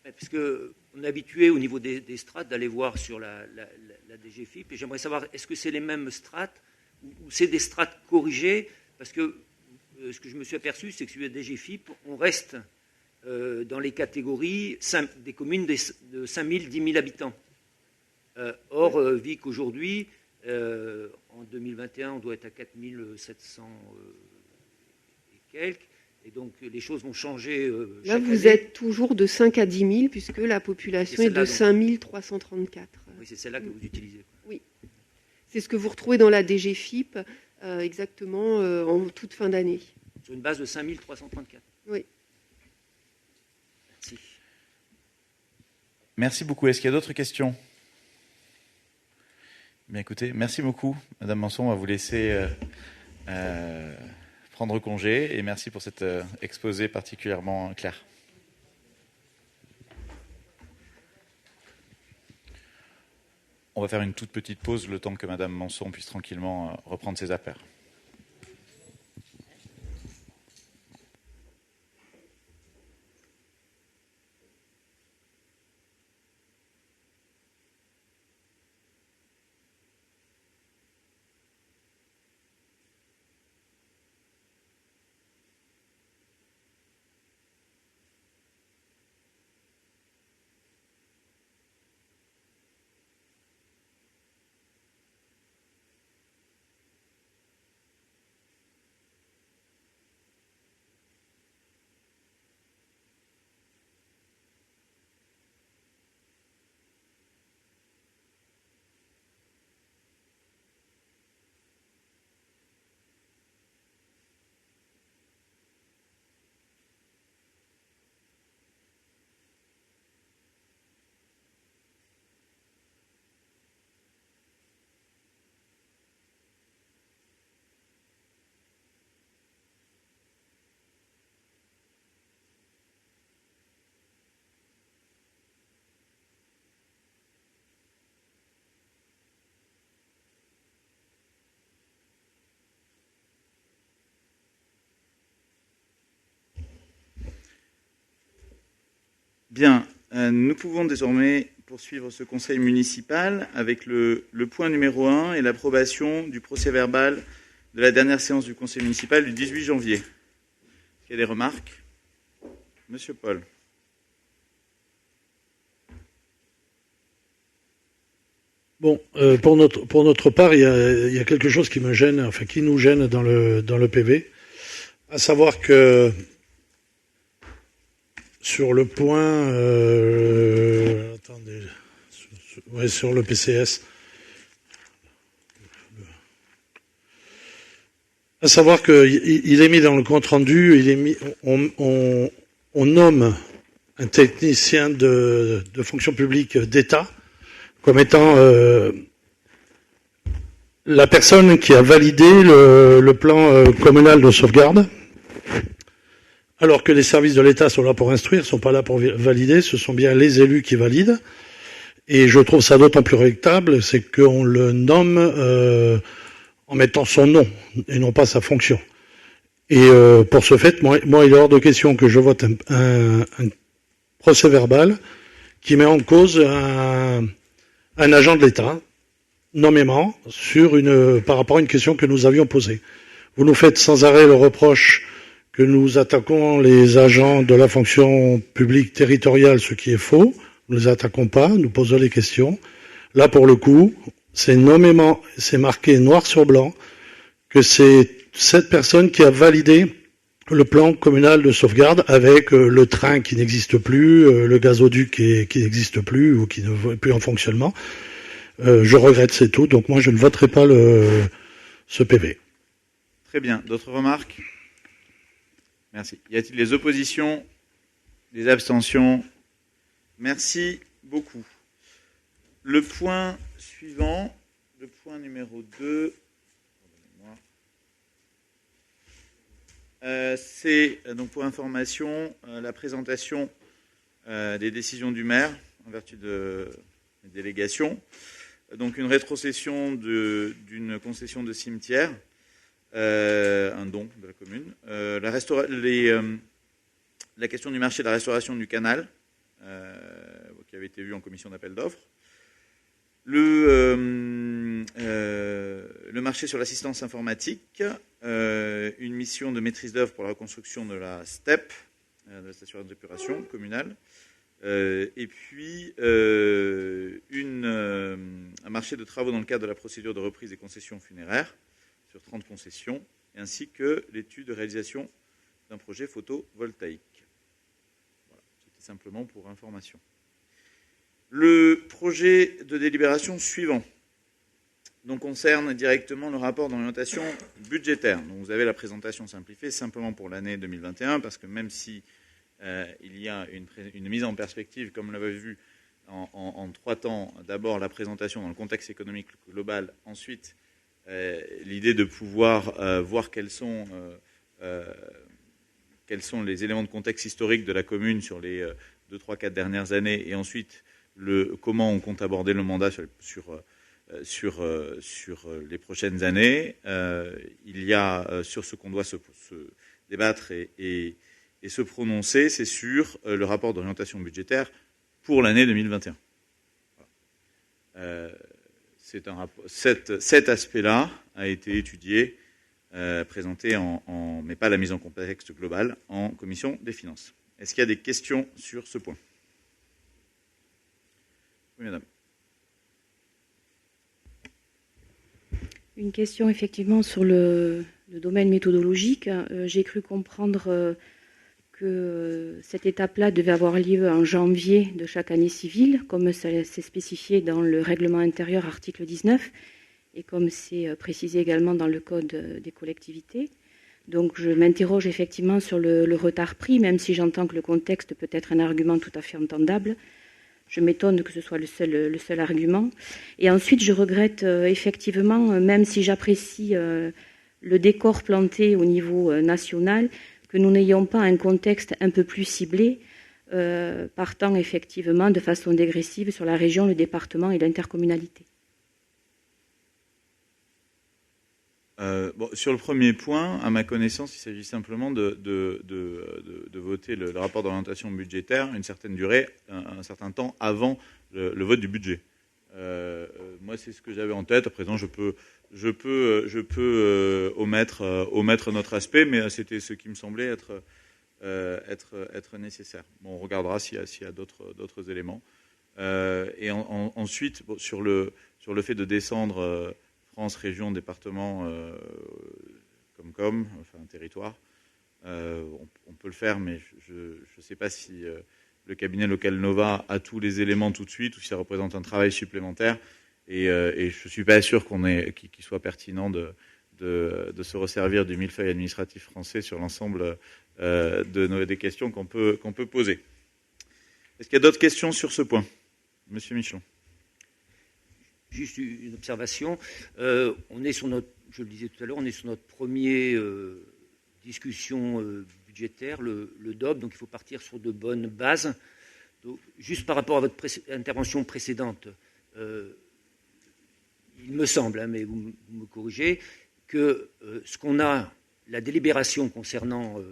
parce qu'on est habitué au niveau des strates d'aller voir sur la DGFiP, et j'aimerais savoir, est-ce que c'est les mêmes strates ou c'est des strates corrigées ? Parce que ce que je me suis aperçu, c'est que sur la DGFiP, on reste dans les catégories des communes de 5 000, 10 000 habitants. Or, Vic aujourd'hui, en 2021, on doit être à 4 700 et quelques, et donc les choses vont changer. Là, vous êtes toujours de 5 à 10 000, puisque la population est de 5 334. Oui, c'est celle-là que vous utilisez. Oui, c'est ce que vous retrouvez dans la DGFiP, exactement en toute fin d'année. Sur une base de 5 334. Oui. Merci. Merci beaucoup. Est-ce qu'il y a d'autres questions ? Bien écoutez, merci beaucoup, Madame Manson. On va vous laisser prendre congé et merci pour cet exposé particulièrement clair. On va faire une toute petite pause le temps que Madame Manson puisse tranquillement reprendre ses affaires. Bien, nous pouvons désormais poursuivre ce conseil municipal avec le point numéro 1 et l'approbation du procès-verbal de la dernière séance du conseil municipal du 18 janvier. Est-ce qu'il y a des remarques ? Monsieur Paul. Bon, pour notre part, il y a quelque chose qui me gêne, enfin qui nous gêne dans le PV, à savoir que sur le point, sur le PCS, à savoir qu'il est mis dans le compte rendu, on nomme un technicien de fonction publique d'État comme étant la personne qui a validé le plan communal de sauvegarde. alors que les services de l'État sont là pour instruire, sont pas là pour valider, ce sont bien les élus qui valident. Et je trouve ça d'autant plus regrettable, c'est qu'on le nomme en mettant son nom et non pas sa fonction. Et pour ce fait, moi, il est hors de question que je vote un procès verbal qui met en cause un agent de l'État, nommément, par rapport à une question que nous avions posée. Vous nous faites sans arrêt le reproche que nous attaquons les agents de la fonction publique territoriale, ce qui est faux. Nous ne les attaquons pas, nous posons les questions. Là, pour le coup, c'est marqué noir sur blanc que c'est cette personne qui a validé le plan communal de sauvegarde avec le train qui n'existe plus, le gazoduc qui n'existe plus ou qui ne est plus en fonctionnement. Je regrette, c'est tout. Donc moi, je ne voterai pas ce PV. Très bien. D'autres remarques? Merci. Y a-t-il des oppositions? Des abstentions? Merci beaucoup. Le point suivant, le point numéro 2, c'est donc pour information la présentation des décisions du maire en vertu de délégation. Donc une rétrocession d'une concession de cimetière, un don de la commune, la question du marché de la restauration du canal, qui avait été vu en commission d'appel d'offres, le marché sur l'assistance informatique, une mission de maîtrise d'œuvre pour la reconstruction de la STEP, de la station d'épuration communale, et puis un marché de travaux dans le cadre de la procédure de reprise des concessions funéraires sur 30 concessions, ainsi que l'étude de réalisation d'un projet photovoltaïque. Voilà, c'était simplement pour information. Le projet de délibération suivant donc, concerne directement le rapport d'orientation budgétaire. Donc, vous avez la présentation simplifiée simplement pour l'année 2021, parce que même si il y a une mise en perspective, comme on l'avait vu, en 3 temps, d'abord la présentation dans le contexte économique global, ensuite l'idée de pouvoir voir quels sont les éléments de contexte historique de la commune sur les 2, 3, 4 dernières années, et ensuite comment on compte aborder le mandat sur les prochaines années. Il y a sur ce qu'on doit se débattre et se prononcer, c'est sur le rapport d'orientation budgétaire pour l'année 2021. Voilà. Cet aspect-là a été étudié, présenté mais pas la mise en contexte global, en commission des finances. Est-ce qu'il y a des questions sur ce point? Oui, madame. Une question effectivement sur le domaine méthodologique. J'ai cru comprendre que cette étape-là devait avoir lieu en janvier de chaque année civile, comme ça s'est spécifié dans le règlement intérieur article 19 et comme c'est précisé également dans le code des collectivités. Donc je m'interroge effectivement sur le retard pris, même si j'entends que le contexte peut être un argument tout à fait entendable. Je m'étonne que ce soit le seul argument. Et ensuite, je regrette effectivement, même si j'apprécie le décor planté au niveau national, que nous n'ayons pas un contexte un peu plus ciblé, partant effectivement de façon dégressive sur la région, le département et l'intercommunalité. Sur le premier point, à ma connaissance, il s'agit simplement de voter le rapport d'orientation budgétaire une certaine durée, un certain temps avant le vote du budget. Moi, c'est ce que j'avais en tête. À présent, je peux omettre notre aspect, mais c'était ce qui me semblait être nécessaire. Bon, on regardera s'il y a d'autres éléments. Et ensuite, sur le fait de descendre France, région, département, enfin territoire, on peut le faire, mais je ne sais pas si le cabinet local Nova a tous les éléments tout de suite ou si ça représente un travail supplémentaire. Et je ne suis pas sûr qu'il soit pertinent de se resservir du millefeuille administratif français sur l'ensemble des questions qu'on peut poser. Est-ce qu'il y a d'autres questions sur ce point? Monsieur Michelon. Juste une observation. On est sur je le disais tout à l'heure, on est sur notre premier discussion budgétaire, le DOB, donc il faut partir sur de bonnes bases. Donc, juste par rapport à votre intervention précédente, il me semble, mais vous me corrigez, que ce qu'on a, la délibération concernant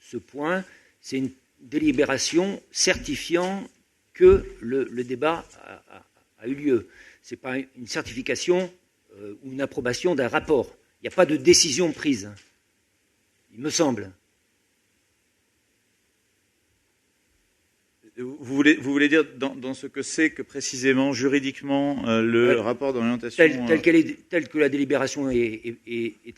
ce point, c'est une délibération certifiant que le débat a eu lieu. Ce n'est pas une certification ou une approbation d'un rapport. Il n'y a pas de décision prise, il me semble. Vous voulez dire dans ce que c'est que précisément, juridiquement, le rapport d'orientation... Tel que la délibération est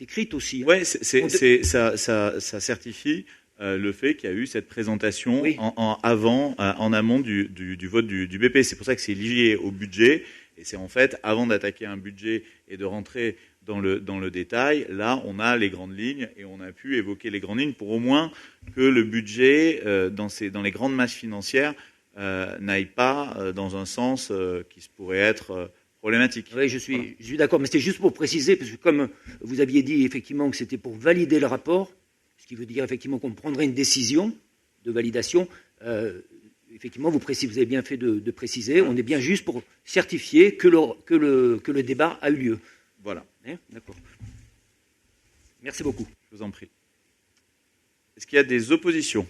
écrite aussi. Oui, ça certifie le fait qu'il y a eu cette présentation en amont du vote du BP. C'est pour ça que c'est lié au budget. Et c'est en fait, avant d'attaquer un budget et de rentrer dans le détail, là, on a les grandes lignes et on a pu évoquer les grandes lignes pour au moins que le budget, dans les grandes masses financières, n'aille pas dans un sens qui pourrait être problématique. Oui, je suis d'accord, mais c'était juste pour préciser, parce que comme vous aviez dit effectivement que c'était pour valider le rapport, ce qui veut dire effectivement qu'on prendrait une décision de validation, effectivement, vous avez bien fait de préciser, on est bien juste pour certifier que le débat a eu lieu. Voilà. D'accord. Merci beaucoup. Je vous en prie. Est-ce qu'il y a des oppositions ?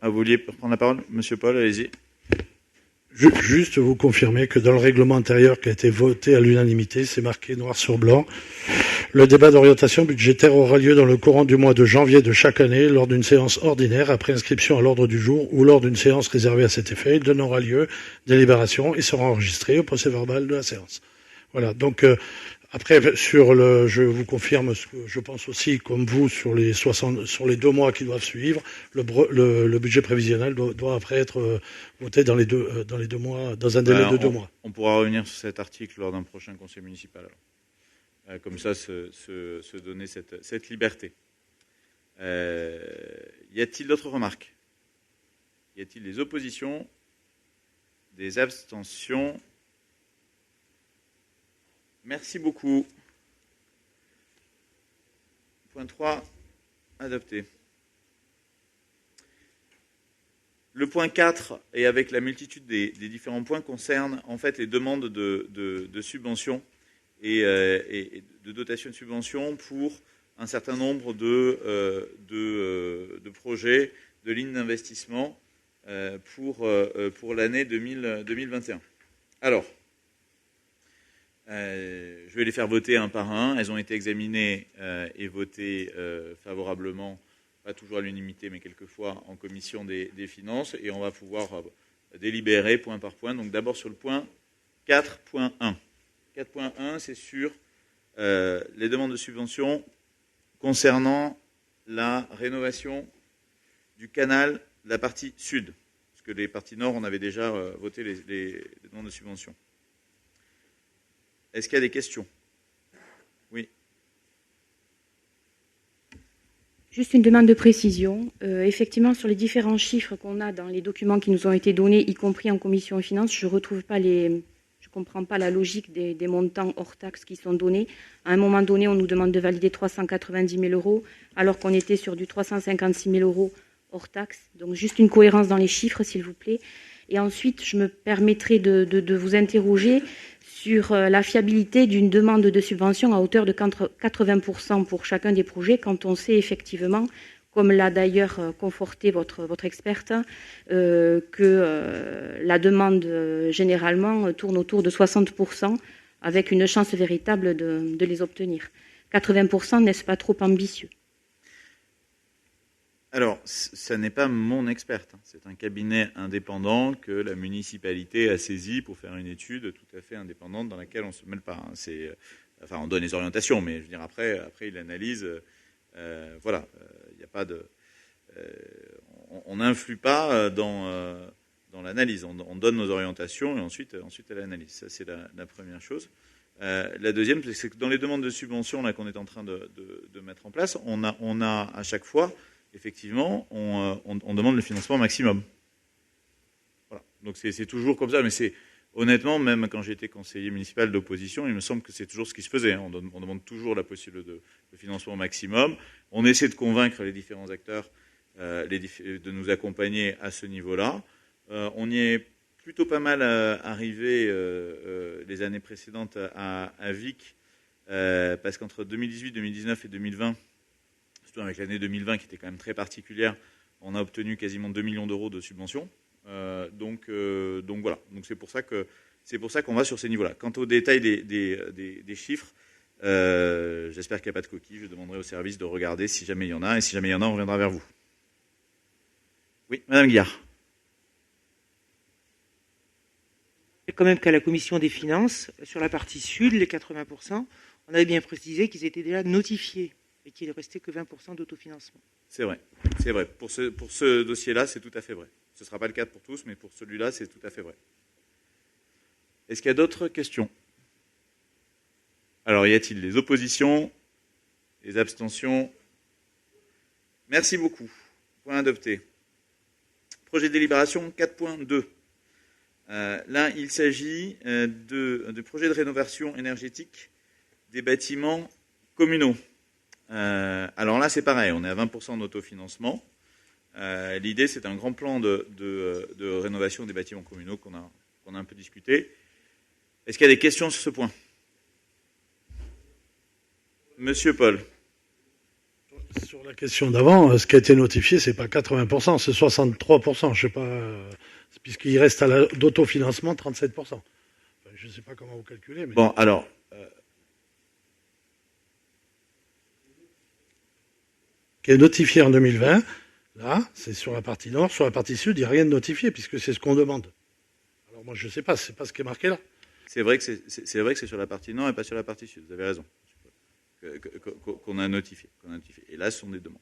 Vous vouliez prendre la parole ? Monsieur Paul, allez-y. Juste vous confirmer que dans le règlement intérieur qui a été voté à l'unanimité, c'est marqué noir sur blanc. Le débat d'orientation budgétaire aura lieu dans le courant du mois de janvier de chaque année lors d'une séance ordinaire après inscription à l'ordre du jour ou lors d'une séance réservée à cet effet. Il donnera lieu délibération et sera enregistré au procès-verbal de la séance. Voilà. Donc après je vous confirme ce que je pense aussi comme vous sur les 2 mois qui doivent suivre. Le budget prévisionnel doit après être voté dans les deux mois, dans un délai de 2 mois. On pourra revenir sur cet article lors d'un prochain conseil municipal. Comme ça, se donner cette liberté. Y a-t-il d'autres remarques ? Y a-t-il des oppositions ? Des abstentions ? Merci beaucoup. Point 3, adopté. Le point 4, et avec la multitude des différents points, concerne en fait les demandes de subventions et de dotation de subventions pour un certain nombre de projets, de lignes d'investissement pour l'année 2021. Alors, je vais les faire voter un par un. Elles ont été examinées et votées favorablement, pas toujours à l'unanimité, mais quelquefois en commission des finances, et on va pouvoir délibérer point par point. Donc d'abord sur le point 4.1. 4.1, c'est sur les demandes de subvention concernant la rénovation du canal de la partie sud. Parce que les parties nord, on avait déjà voté les demandes de subvention. Est-ce qu'il y a des questions ? Oui. Juste une demande de précision. Effectivement, sur les différents chiffres qu'on a dans les documents qui nous ont été donnés, y compris en commission des finances, je comprends pas la logique des montants hors taxes qui sont donnés. À un moment donné, on nous demande de valider 390 000 euros, alors qu'on était sur du 356 000 euros hors taxes. Donc juste une cohérence dans les chiffres, s'il vous plaît. Et ensuite, je me permettrai de vous interroger sur la fiabilité d'une demande de subvention à hauteur de 80% pour chacun des projets, quand on sait effectivement, comme l'a d'ailleurs conforté votre experte, que la demande généralement tourne autour de 60%, avec une chance véritable de les obtenir. 80%, n'est-ce pas trop ambitieux ? Alors, ça n'est pas mon experte. C'est un cabinet indépendant que la municipalité a saisi pour faire une étude tout à fait indépendante dans laquelle on ne se mêle pas. On donne les orientations, mais je veux dire après il analyse. Voilà, il n'y a pas de. On n'influe pas dans l'analyse. On donne nos orientations et ensuite elle analyse. Ça, c'est la première chose. La deuxième, c'est que dans les demandes de subvention là qu'on est en train de mettre en place, on a à chaque fois. Effectivement, on demande le financement maximum. Voilà. Donc c'est toujours comme ça, mais honnêtement, même quand j'étais conseiller municipal d'opposition, il me semble que c'est toujours ce qui se faisait. On demande toujours la possibilité de financement au maximum. On essaie de convaincre les différents acteurs de nous accompagner à ce niveau-là. On y est plutôt pas mal arrivé les années précédentes à Vic, parce qu'entre 2018, 2019 et 2020, surtout avec l'année 2020 qui était quand même très particulière, on a obtenu quasiment 2 millions d'euros de subventions. Donc voilà. Donc c'est pour ça qu'on va sur ces niveaux-là. Quant au détail des chiffres, j'espère qu'il n'y a pas de coquille. Je demanderai au service de regarder si jamais il y en a, et si jamais il y en a, on reviendra vers vous. Oui, Madame Guillard. Quand même qu'à la commission des finances, sur la partie sud, les 80%, on avait bien précisé qu'ils étaient déjà notifiés et qu'il ne restait que 20% d'autofinancement. C'est vrai. Pour ce dossier-là, c'est tout à fait vrai. Ce ne sera pas le cas pour tous, mais pour celui-là, c'est tout à fait vrai. Est-ce qu'il y a d'autres questions? Alors, y a-t-il des oppositions, des abstentions? Merci beaucoup. Point adopté. Projet de délibération 4.2. Là, il s'agit de projet de rénovation énergétique des bâtiments communaux. Alors là, c'est pareil, on est à 20% d'autofinancement. L'idée, c'est un grand plan de rénovation des bâtiments communaux qu'on a un peu discuté. Est-ce qu'il y a des questions sur ce point? Monsieur Paul. Sur la question d'avant, ce qui a été notifié, c'est pas 80%, c'est 63%. Je sais pas, puisqu'il reste d'autofinancement 37%. Enfin, je ne sais pas comment vous calculez. Mais... Bon, alors. Qui est notifié en 2020, là, c'est sur la partie nord. Sur la partie sud, il n'y a rien de notifié, puisque c'est ce qu'on demande. Alors moi, je ne sais pas, c'est pas ce qui est marqué là. C'est vrai que c'est sur la partie nord et pas sur la partie sud, vous avez raison. Qu'on a notifié. Et là, ce sont des demandes.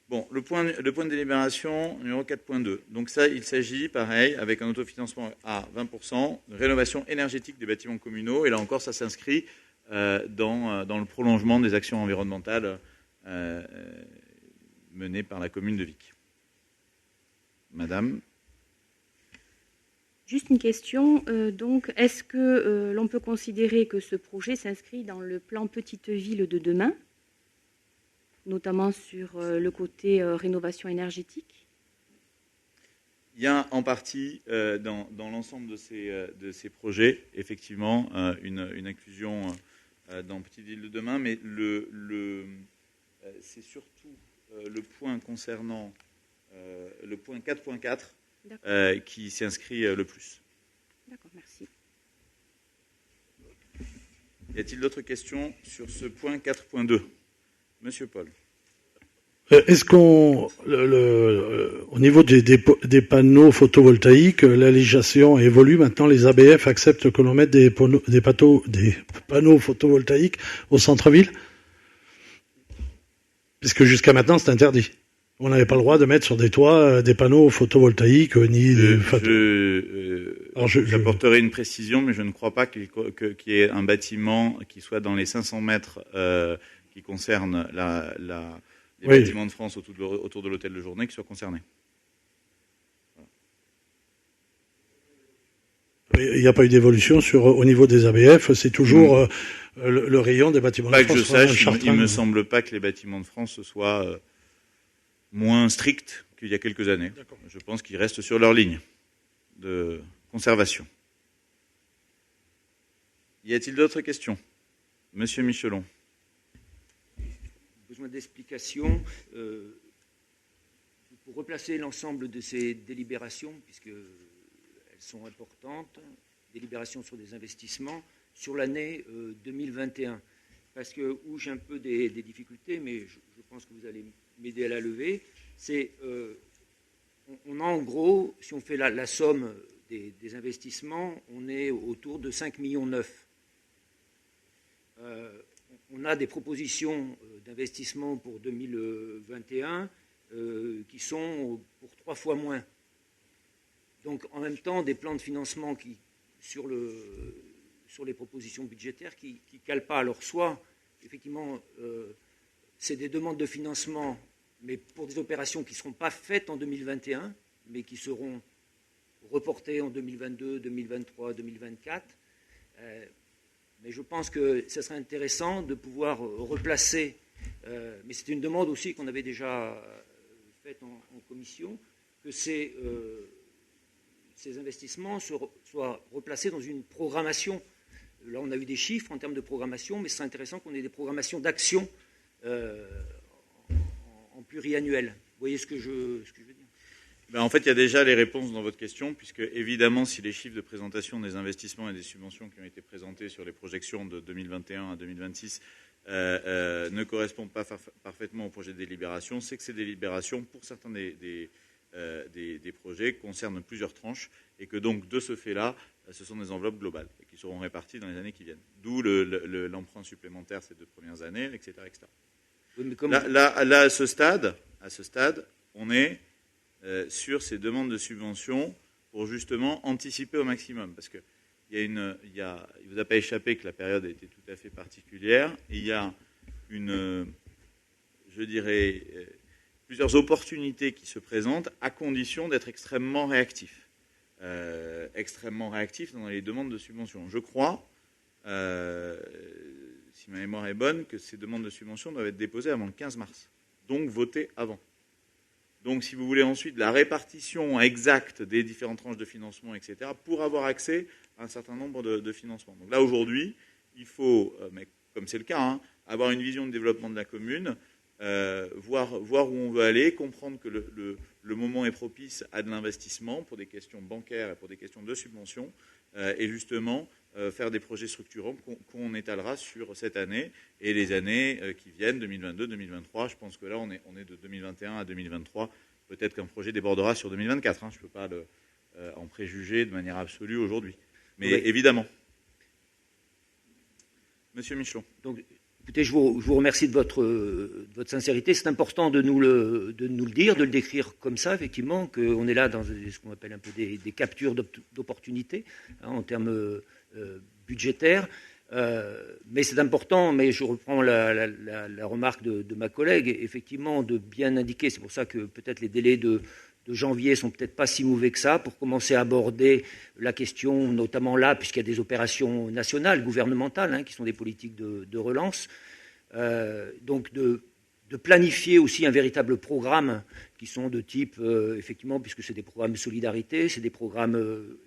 Bon, le point de délibération numéro 4.2. Donc ça, il s'agit, pareil, avec un autofinancement à 20%, de rénovation énergétique des bâtiments communaux. Et là encore, ça s'inscrit dans le prolongement des actions environnementales menées par la commune de Vic. Madame. Juste une question. Donc, est-ce que l'on peut considérer que ce projet s'inscrit dans le plan Petite Ville de demain, notamment sur le côté rénovation énergétique? Il y a en partie, dans l'ensemble de ces projets, effectivement, une inclusion dans Petite Ville de demain, mais c'est surtout le point concernant le point 4.4 qui s'inscrit le plus. D'accord, merci. Y a-t-il d'autres questions sur ce point 4.2? Monsieur Paul. Est-ce qu'on, au niveau des panneaux photovoltaïques, la législation évolue maintenant? Les ABF acceptent que l'on mette des panneaux photovoltaïques au centre-ville? Puisque jusqu'à maintenant, c'est interdit. On n'avait pas le droit de mettre sur des toits des panneaux photovoltaïques ni des... J'apporterai une précision, mais je ne crois pas qu'il y ait un bâtiment qui soit dans les 500 mètres qui concerne les bâtiments de France autour de l'hôtel de journée qui soit concerné. Voilà. Il n'y a pas eu d'évolution au niveau des ABF, c'est toujours le rayon des bâtiments de France. Pas que je sache, il ne me semble pas que les bâtiments de France soient moins stricts qu'il y a quelques années. Je pense qu'ils restent sur leur ligne de conservation. Y a-t-il d'autres questions? Monsieur Michelon. Besoin d'explications pour replacer l'ensemble de ces délibérations, puisqu'elles sont importantes, délibérations sur des investissements, sur l'année 2021. Parce que où j'ai un peu des difficultés, mais je pense que vous allez m'aider à la lever, c'est on a en gros, si on fait la somme des investissements, on est autour de 5,9 millions. On a des propositions d'investissement pour 2021 qui sont pour 3 fois moins. Donc en même temps, des plans de financement sur les propositions budgétaires qui ne calent pas. Alors soit, effectivement, c'est des demandes de financement, mais pour des opérations qui ne seront pas faites en 2021, mais qui seront reportés en 2022, 2023, 2024. Mais je pense que ce serait intéressant de pouvoir replacer, mais c'était une demande aussi qu'on avait déjà faite en commission, que ces investissements soient replacés dans une programmation. Là, on a eu des chiffres en termes de programmation, mais c'est intéressant qu'on ait des programmations d'action en pluriannuel. Vous voyez ce que je veux dire? En fait, il y a déjà les réponses dans votre question, puisque évidemment, si les chiffres de présentation des investissements et des subventions qui ont été présentés sur les projections de 2021 à 2026 ne correspondent pas parfaitement au projet de délibération, c'est que ces délibérations, pour certains des projets, concernent plusieurs tranches, et que donc, de ce fait-là, ce sont des enveloppes globales, et qui seront réparties dans les années qui viennent. D'où l'emprunt supplémentaire ces 2 premières années, etc. etc. Oui, mais là, à ce stade, on est sur ces demandes de subventions pour justement anticiper au maximum. Parce que il ne vous a pas échappé que la période a été tout à fait particulière. Et il y a plusieurs opportunités qui se présentent à condition d'être extrêmement réactif. Dans les demandes de subventions. Je crois, si ma mémoire est bonne, que ces demandes de subventions doivent être déposées avant le 15 mars. Donc votées avant. Donc, si vous voulez ensuite la répartition exacte des différentes tranches de financement, etc., pour avoir accès à un certain nombre de financements. Donc là, aujourd'hui, il faut, mais comme c'est le cas, avoir une vision de développement de la commune, voir où on veut aller, comprendre que le moment est propice à de l'investissement pour des questions bancaires et pour des questions de subvention, et justement faire des projets structurants qu'on étalera sur cette année et les années qui viennent, 2022, 2023. Je pense que là, on est de 2021 à 2023. Peut-être qu'un projet débordera sur 2024. Je ne peux pas en préjuger de manière absolue aujourd'hui. Mais oui, évidemment. Monsieur Michelon. Donc, écoutez, je vous remercie de votre sincérité. C'est important de nous le dire, de le décrire comme ça, effectivement, qu'on est là dans ce qu'on appelle un peu des captures d'opportunités en termes budgétaires. Mais c'est important, mais je reprends la remarque de ma collègue, effectivement, de bien indiquer. C'est pour ça que peut-être les délais de janvier sont peut-être pas si mauvais que ça pour commencer à aborder la question, notamment là, puisqu'il y a des opérations nationales, gouvernementales, qui sont des politiques de relance. Donc de planifier aussi un véritable programme qui sont de type, effectivement, puisque c'est des programmes de solidarité, c'est des programmes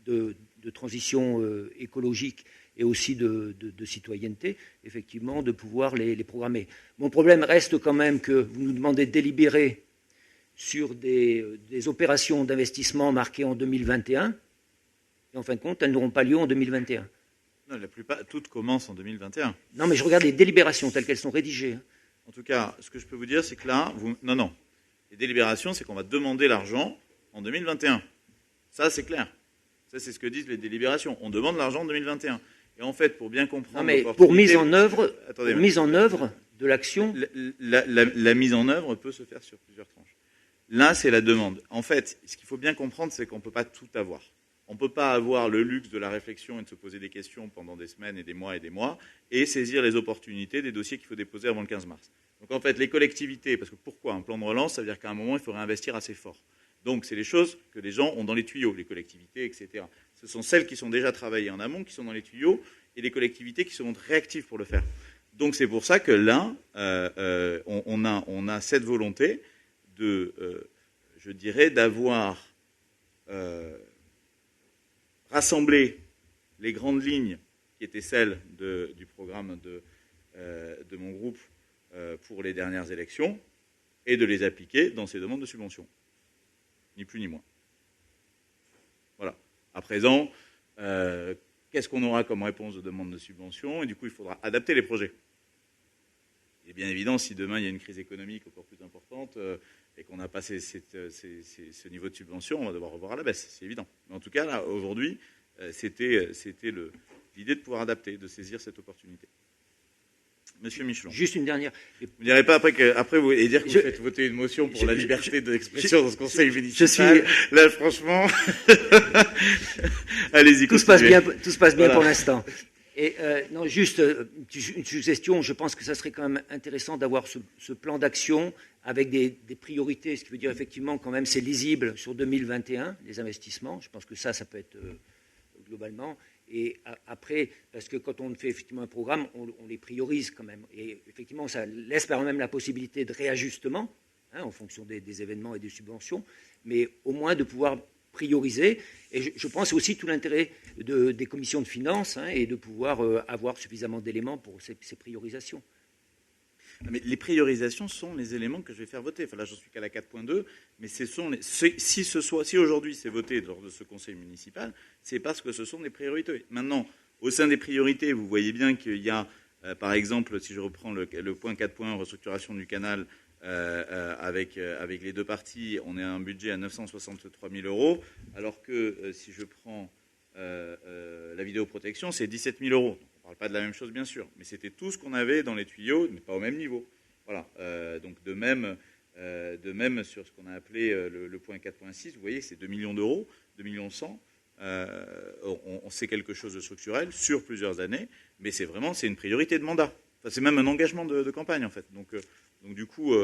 de transition écologique et aussi de citoyenneté, effectivement, de pouvoir les programmer. Mon problème reste quand même que vous nous demandez de délibérer sur des opérations d'investissement marquées en 2021, et en fin de compte, elles n'auront pas lieu en 2021. Non, toutes commencent en 2021. Non, mais je regarde les délibérations telles qu'elles sont rédigées. En tout cas, ce que je peux vous dire, c'est que là, non. Les délibérations, c'est qu'on va demander l'argent en 2021. Ça, c'est clair. Ça, c'est ce que disent les délibérations. On demande l'argent en 2021. Et en fait, pour bien comprendre... Non, mais pour mise en œuvre de l'action... La mise en œuvre peut se faire sur plusieurs tranches. Là, c'est la demande. En fait, ce qu'il faut bien comprendre, c'est qu'on ne peut pas tout avoir. On ne peut pas avoir le luxe de la réflexion et de se poser des questions pendant des semaines et des mois et saisir les opportunités des dossiers qu'il faut déposer avant le 15 mars. Donc en fait, les collectivités, parce que pourquoi un plan de relance, ça veut dire qu'à un moment, il faut réinvestir assez fort. Donc c'est les choses que les gens ont dans les tuyaux, les collectivités, etc. Ce sont celles qui sont déjà travaillées en amont, qui sont dans les tuyaux, et les collectivités qui se montrent réactives pour le faire. Donc c'est pour ça que là, on a cette volonté d'avoir rassemblé les grandes lignes qui étaient celles du programme de mon groupe pour les dernières élections et de les appliquer dans ces demandes de subvention. Ni plus ni moins. Voilà. À présent, qu'est-ce qu'on aura comme réponse de demande de subvention? Et du coup, il faudra adapter les projets. Et bien évidemment, si demain il y a une crise économique encore plus importante et qu'on n'a pas ce niveau de subvention, on va devoir revoir à la baisse, c'est évident. Mais en tout cas, là, aujourd'hui, c'était l'idée de pouvoir adapter, de saisir cette opportunité. Monsieur Michelon. Juste une dernière. Vous ne direz pas après vous et dire que vous faites voter une motion pour la liberté d'expression dans ce conseil municipal. Là, franchement, allez-y. Tout se passe bien voilà. Pour l'instant. Et non, juste une suggestion. Je pense que ça serait quand même intéressant d'avoir ce plan d'action avec des priorités, ce qui veut dire effectivement quand même c'est lisible sur 2021, les investissements. Je pense que ça peut être globalement. Et après, parce que quand on fait effectivement un programme, on les priorise quand même. Et effectivement, ça laisse par même la possibilité de réajustement, en fonction des événements et des subventions, mais au moins de pouvoir prioriser. Et je pense aussi tout l'intérêt des commissions de finances et de pouvoir avoir suffisamment d'éléments pour ces priorisations. Mais les priorisations sont les éléments que je vais faire voter. Enfin, là, j'en suis qu'à la 4.2, mais si aujourd'hui c'est voté lors de ce conseil municipal, c'est parce que ce sont des priorités. Maintenant, au sein des priorités, vous voyez bien qu'il y a, par exemple, si je reprends le point 4.1, restructuration du canal, avec les deux parties, on est à un budget à 963 000 €, alors que si je prends la vidéoprotection, c'est 17 000 €. On ne parle pas de la même chose, bien sûr, mais c'était tout ce qu'on avait dans les tuyaux, mais pas au même niveau. Voilà. Donc de même sur ce qu'on a appelé le point 4.6, vous voyez, c'est 2 millions d'euros, 2 millions 100. On sait quelque chose de structurel sur plusieurs années, mais c'est une priorité de mandat. Enfin, c'est même un engagement de campagne, en fait. Donc du coup,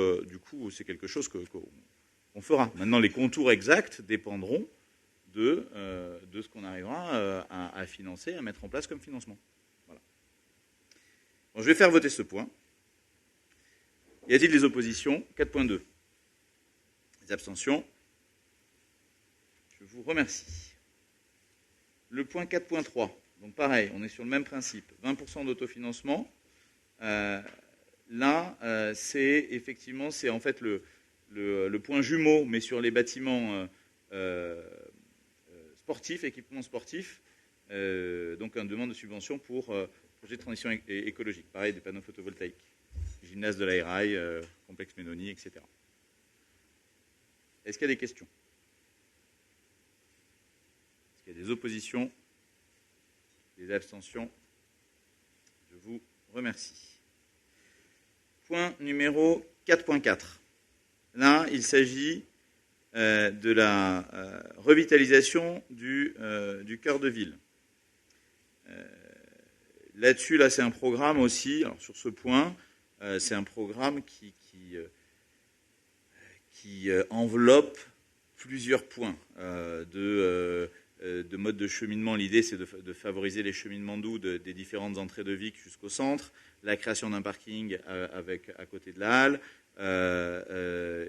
c'est quelque chose qu'on fera. Maintenant, les contours exacts dépendront de ce qu'on arrivera à financer, à mettre en place comme financement. Voilà. Bon, je vais faire voter ce point. Y a-t-il des oppositions? 4.2. Des abstentions? Je vous remercie. Le point 4.3. Donc pareil, on est sur le même principe. 20% d'autofinancement. Là, c'est en fait le point jumeau, mais sur les bâtiments sportifs, équipements sportifs. Donc une demande de subvention pour projet de transition écologique. Pareil, des panneaux photovoltaïques. Gymnase de l'Airail, complexe Ménoni, etc. Est-ce qu'il y a des questions? Est-ce qu'il y a des oppositions? Des abstentions? Je vous remercie. Point numéro 4.4. Là, il s'agit de la revitalisation du cœur de ville. Là-dessus, là, c'est un programme aussi. Alors, sur ce point, c'est un programme qui enveloppe plusieurs points de mode de cheminement. L'idée, c'est de favoriser les cheminements doux des différentes entrées de Vic jusqu'au centre, la création d'un parking à côté de la halle,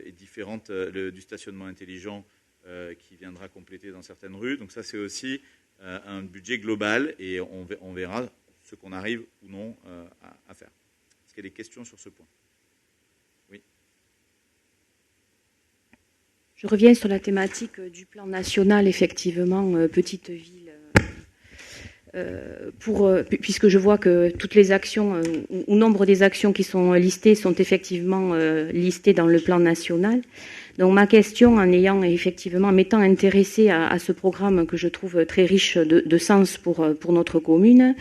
et du stationnement intelligent qui viendra compléter dans certaines rues. Donc ça, c'est aussi un budget global et on verra ce qu'on arrive ou non à faire. Est-ce qu'il y a des questions sur ce point? Oui. Je reviens sur la thématique du plan national, effectivement, petite ville. Puisque je vois que toutes les actions, ou nombre des actions qui sont listées sont effectivement listées dans le plan national. Donc ma question, en m'étant intéressée à ce programme que je trouve très riche de sens pour notre commune,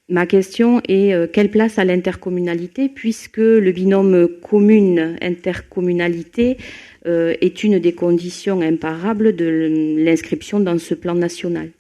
ma question est quelle place à l'intercommunalité, puisque le binôme commune-intercommunalité est une des conditions imparables de l'inscription dans ce plan national.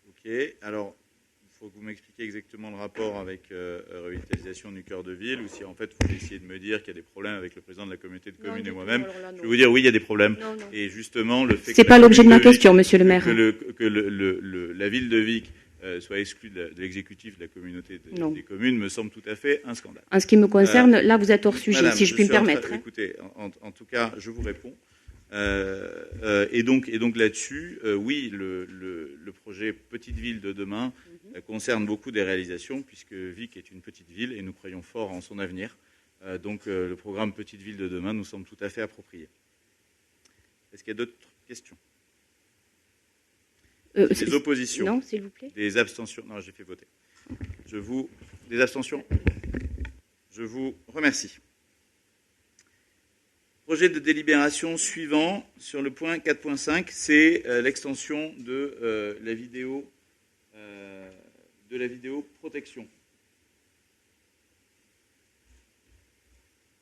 Ok, alors il faut que vous m'expliquiez exactement le rapport avec revitalisation du cœur de ville, ou si en fait vous essayez de me dire qu'il y a des problèmes avec le président de la communauté de communes et moi-même. Je vais vous dire oui, il y a des problèmes. Non. Et justement, le fait c'est pas l'objet de ma question, monsieur le maire. Que la ville de Vic soit exclue de l'exécutif de la communauté des communes me semble tout à fait un scandale. En ce qui me concerne, là vous êtes hors sujet, madame, si je puis me permettre. Écoutez, en tout cas, je vous réponds. Et donc là-dessus, oui, le projet Petite Ville de demain concerne beaucoup des réalisations, puisque Vic est une petite ville et nous croyons fort en son avenir. Donc le programme Petite Ville de demain nous semble tout à fait approprié. Est-ce qu'il y a d'autres questions? Des oppositions? Non, s'il vous plaît. Des abstentions? Non, j'ai fait voter. Des abstentions? Je vous remercie. Projet de délibération suivant sur le point 4.5, c'est l'extension de la vidéoprotection.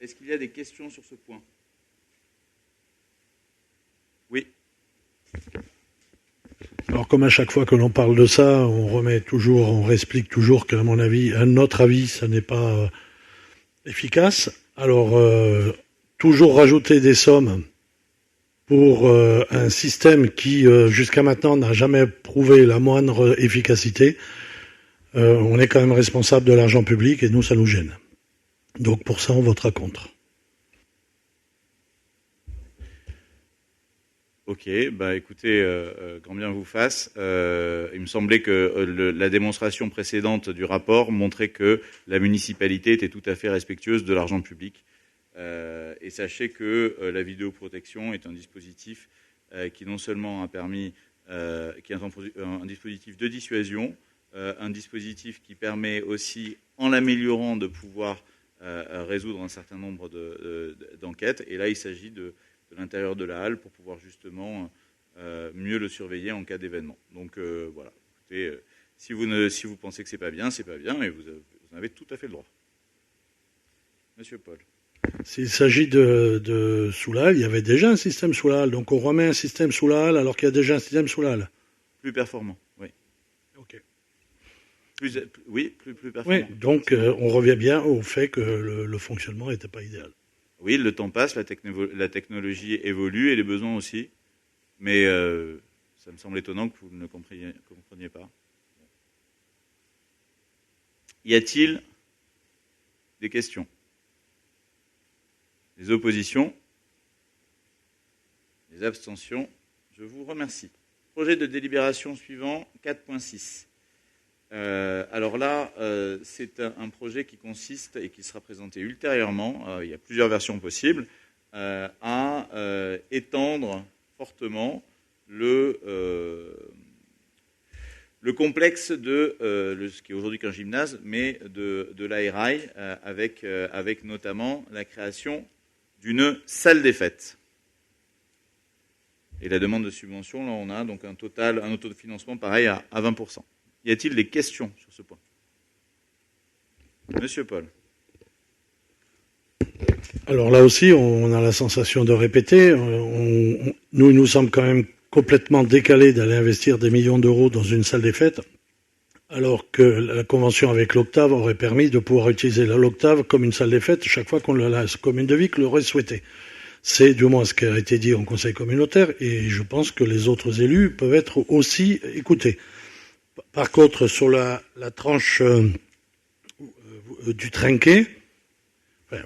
Est-ce qu'il y a des questions sur ce point? Oui. Alors, comme à chaque fois que l'on parle de ça, on réexplique toujours qu'à mon avis, à notre avis, ça n'est pas efficace. Alors, toujours rajouter des sommes pour un système qui, jusqu'à maintenant, n'a jamais prouvé la moindre efficacité, on est quand même responsable de l'argent public et nous, ça nous gêne. Donc, pour ça, on votera contre. Ok, bah écoutez, grand bien vous fasse. Il me semblait que la démonstration précédente du rapport montrait que la municipalité était tout à fait respectueuse de l'argent public. Et sachez que la vidéoprotection est un dispositif qui non seulement a permis, qui est un dispositif de dissuasion, un dispositif qui permet aussi, en l'améliorant, de pouvoir résoudre un certain nombre d'enquêtes. Et là, il s'agit de l'intérieur de la halle pour pouvoir justement mieux le surveiller en cas d'événement. Donc voilà. Écoutez, si vous pensez que c'est pas bien, et vous en avez tout à fait le droit. Monsieur Paul. S'il s'agit de sous la halle, il y avait déjà un système sous la halle, donc on remet un système sous la halle alors qu'il y a déjà un système sous la halle. Plus performant, oui. Ok. Plus performant. Oui, donc on revient bien au fait que le fonctionnement n'était pas idéal. Oui, le temps passe, la technologie évolue et les besoins aussi. Mais ça me semble étonnant que vous ne compreniez pas. Y a-t-il des questions? Des oppositions? Des abstentions? Je vous remercie. Projet de délibération suivant, 4.6. Alors là, c'est un projet qui consiste et qui sera présenté ultérieurement, il y a plusieurs versions possibles, à étendre fortement le complexe de ce qui est aujourd'hui qu'un gymnase, mais de l'ARI, avec notamment la création d'une salle des fêtes. Et la demande de subvention, là on a donc un autofinancement pareil à 20%. Y a-t-il des questions sur ce point? Monsieur Paul. Alors là aussi, on a la sensation de répéter. Il nous semble quand même complètement décalé d'aller investir des millions d'euros dans une salle des fêtes, alors que la convention avec l'Octave aurait permis de pouvoir utiliser l'Octave comme une salle des fêtes chaque fois qu'on la commune de Vic l'aurait souhaité. C'est du moins ce qui a été dit en conseil communautaire, et je pense que les autres élus peuvent être aussi écoutés. Par contre, sur la tranche du trinquet,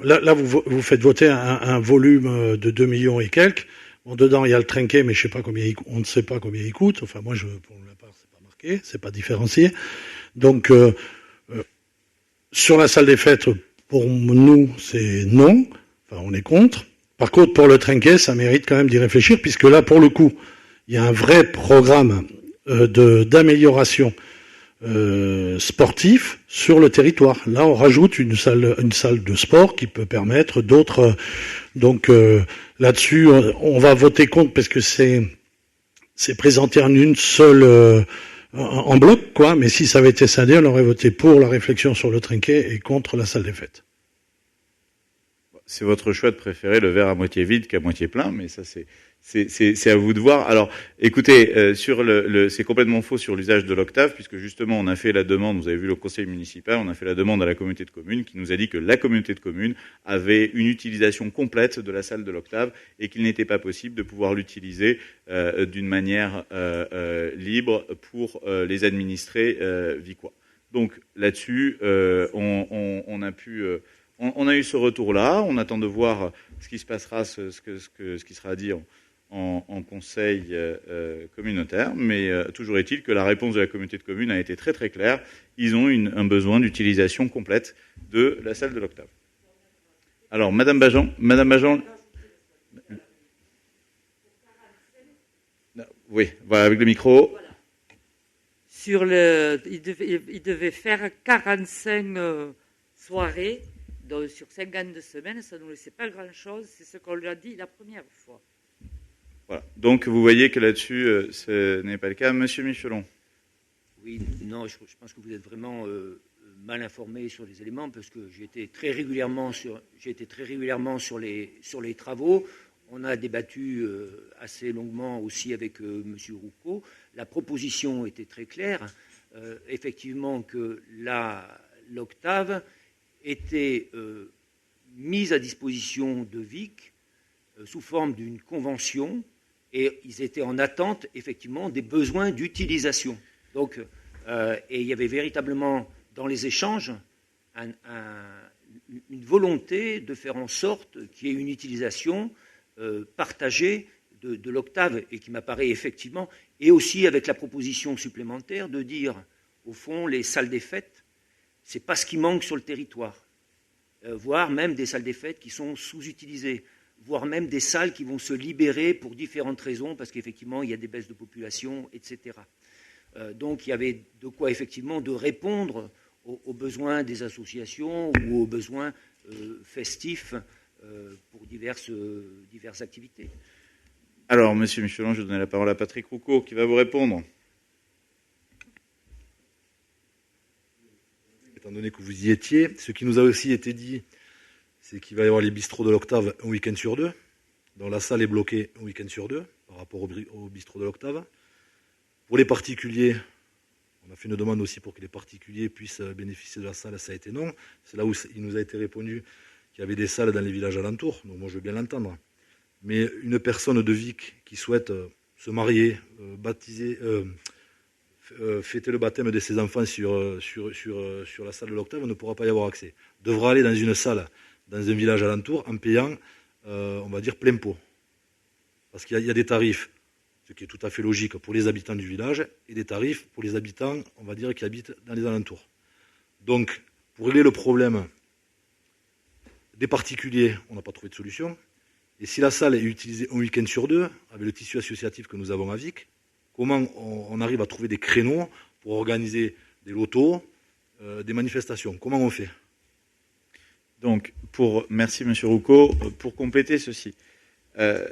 là vous faites voter un volume de 2 millions et quelques. Bon, dedans il y a le trinquet, mais on ne sait pas combien il coûte. Enfin moi, pour ma part, c'est pas marqué, c'est pas différencié. Donc sur la salle des fêtes, pour nous, c'est non. Enfin, on est contre. Par contre, pour le trinquet, ça mérite quand même d'y réfléchir, puisque là, pour le coup, il y a un vrai programme d'amélioration sportif sur le territoire. Là, on rajoute une salle de sport qui peut permettre d'autres. Donc là-dessus, on va voter contre parce que c'est présenté en une seule en bloc, quoi. Mais si ça avait été scindé, on aurait voté pour la réflexion sur le trinquet et contre la salle des fêtes. C'est votre choix de préférer le verre à moitié vide qu'à moitié plein, mais ça c'est à vous de voir. Alors, écoutez, c'est complètement faux sur l'usage de l'Octave, puisque justement on a fait la demande, vous avez vu le conseil municipal, on a fait la demande à la communauté de communes qui nous a dit que la communauté de communes avait une utilisation complète de la salle de l'Octave et qu'il n'était pas possible de pouvoir l'utiliser d'une manière libre pour les administrés vicois. Donc là-dessus, on a eu ce retour-là. On attend de voir ce qui se passera, ce qui sera dit en conseil communautaire. Mais toujours est-il que la réponse de la communauté de communes a été très très claire. Ils ont un besoin d'utilisation complète de la salle de l'Octave. Alors, Madame Bajan. Oui, voilà, avec le micro. Il devait faire 45 soirées. Donc, sur 52 semaines, ça ne nous laissait pas grand-chose. C'est ce qu'on lui a dit la première fois. Voilà. Donc, vous voyez que là-dessus, ce n'est pas le cas. Monsieur Michelon. Oui, non, je pense que vous êtes vraiment mal informé sur les éléments, parce que j'ai été très régulièrement sur les travaux. On a débattu assez longuement aussi avec M. Roucault. la proposition était très claire, effectivement que l'octave était mise à disposition de Vic sous forme d'une convention, et ils étaient en attente effectivement des besoins d'utilisation. Donc, et il y avait véritablement dans les échanges une volonté de faire en sorte qu'il y ait une utilisation partagée de l'octave, et qui m'apparaît effectivement, et aussi avec la proposition supplémentaire de dire, au fond, les salles des fêtes, c'est pas ce qui manque sur le territoire, voire même des salles des fêtes qui sont sous-utilisées, voire même des salles qui vont se libérer pour différentes raisons, parce qu'effectivement, il y a des baisses de population, etc. Donc, il y avait de quoi, effectivement, de répondre aux besoins des associations ou aux besoins festifs pour diverses activités. Alors, Monsieur Michelon, je vais donner la parole à Patrick Roucault, qui va vous répondre. Étant donné que vous y étiez, ce qui nous a aussi été dit, c'est qu'il va y avoir les bistrots de l'Octave un week-end sur 2. Donc la salle est bloquée un week-end sur 2 par rapport au bistrot de l'Octave. Pour les particuliers, on a fait une demande aussi pour que les particuliers puissent bénéficier de la salle, ça a été non. C'est là où il nous a été répondu qu'il y avait des salles dans les villages alentours, donc moi je veux bien l'entendre. Mais une personne de Vic qui souhaite se marier, baptiser, fêter le baptême de ses enfants sur la salle de l'Octave ne pourra pas y avoir accès. Devra aller dans une salle, dans un village alentour, en payant, on va dire, plein pot. Parce qu'il y a des tarifs, ce qui est tout à fait logique pour les habitants du village, et des tarifs pour les habitants, on va dire, qui habitent dans les alentours. Donc, pour régler le problème des particuliers, on n'a pas trouvé de solution. Et si la salle est utilisée un week-end sur 2, avec le tissu associatif que nous avons à Vic, comment on arrive à trouver des créneaux pour organiser des lotos, des manifestations? Comment on fait? Donc, merci Monsieur Roucault. Pour compléter ceci, que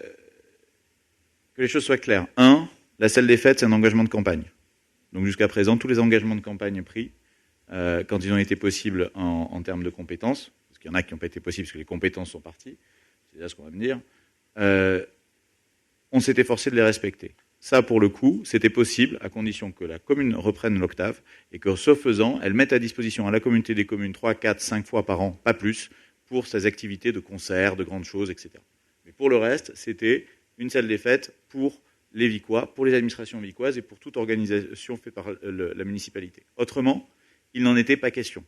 les choses soient claires. 1, la salle des fêtes, c'est un engagement de campagne. Donc jusqu'à présent, tous les engagements de campagne pris, quand ils ont été possibles en termes de compétences, parce qu'il y en a qui n'ont pas été possibles parce que les compétences sont parties, c'est déjà ce qu'on va me dire, on s'était forcé de les respecter. Ça, pour le coup, c'était possible à condition que la commune reprenne l'Octave et que, ce faisant, elle mette à disposition à la communauté des communes 3, 4, 5 fois par an, pas plus, pour ses activités de concerts, de grandes choses, etc. Mais pour le reste, c'était une salle des fêtes pour les Vicois, pour les administrations vicoises et pour toute organisation faite par la municipalité. Autrement, il n'en était pas question.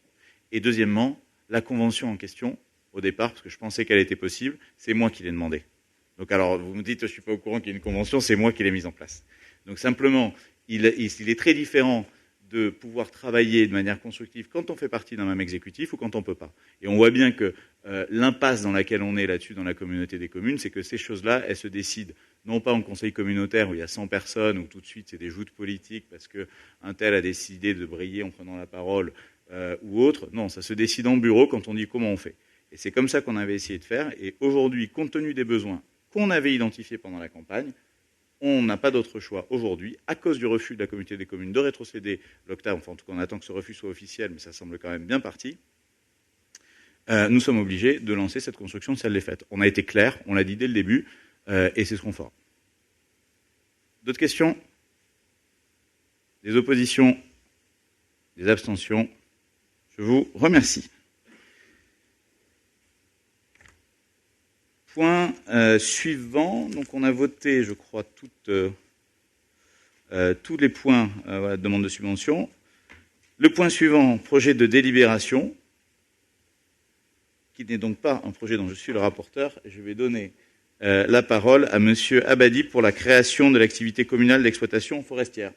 Et deuxièmement, la convention en question, au départ, parce que je pensais qu'elle était possible, c'est moi qui l'ai demandé. Donc alors, vous me dites, je ne suis pas au courant qu'il y ait une convention, c'est moi qui l'ai mise en place. Donc simplement, il est très différent de pouvoir travailler de manière constructive quand on fait partie d'un même exécutif ou quand on ne peut pas. Et on voit bien que l'impasse dans laquelle on est là-dessus dans la communauté des communes, c'est que ces choses-là, elles se décident non pas en conseil communautaire où il y a 100 personnes, où tout de suite c'est des joutes politiques parce qu'un tel a décidé de briller en prenant la parole ou autre. Non, ça se décide en bureau quand on dit comment on fait. Et c'est comme ça qu'on avait essayé de faire. Et aujourd'hui, compte tenu des besoins qu'on avait identifiés pendant la campagne, on n'a pas d'autre choix aujourd'hui, à cause du refus de la communauté des communes de rétrocéder l'Octave, enfin en tout cas on attend que ce refus soit officiel, mais ça semble quand même bien parti, nous sommes obligés de lancer cette construction de salle des fêtes. On a été clair, on l'a dit dès le début, et c'est ce qu'on fera. D'autres questions? Des oppositions? Des abstentions? Je vous remercie. Point suivant, donc on a voté, je crois, tous les points voilà, de demande de subvention. Le point suivant, projet de délibération, qui n'est donc pas un projet dont je suis le rapporteur. Je vais donner la parole à Monsieur Abadi pour la création de l'activité communale d'exploitation forestière.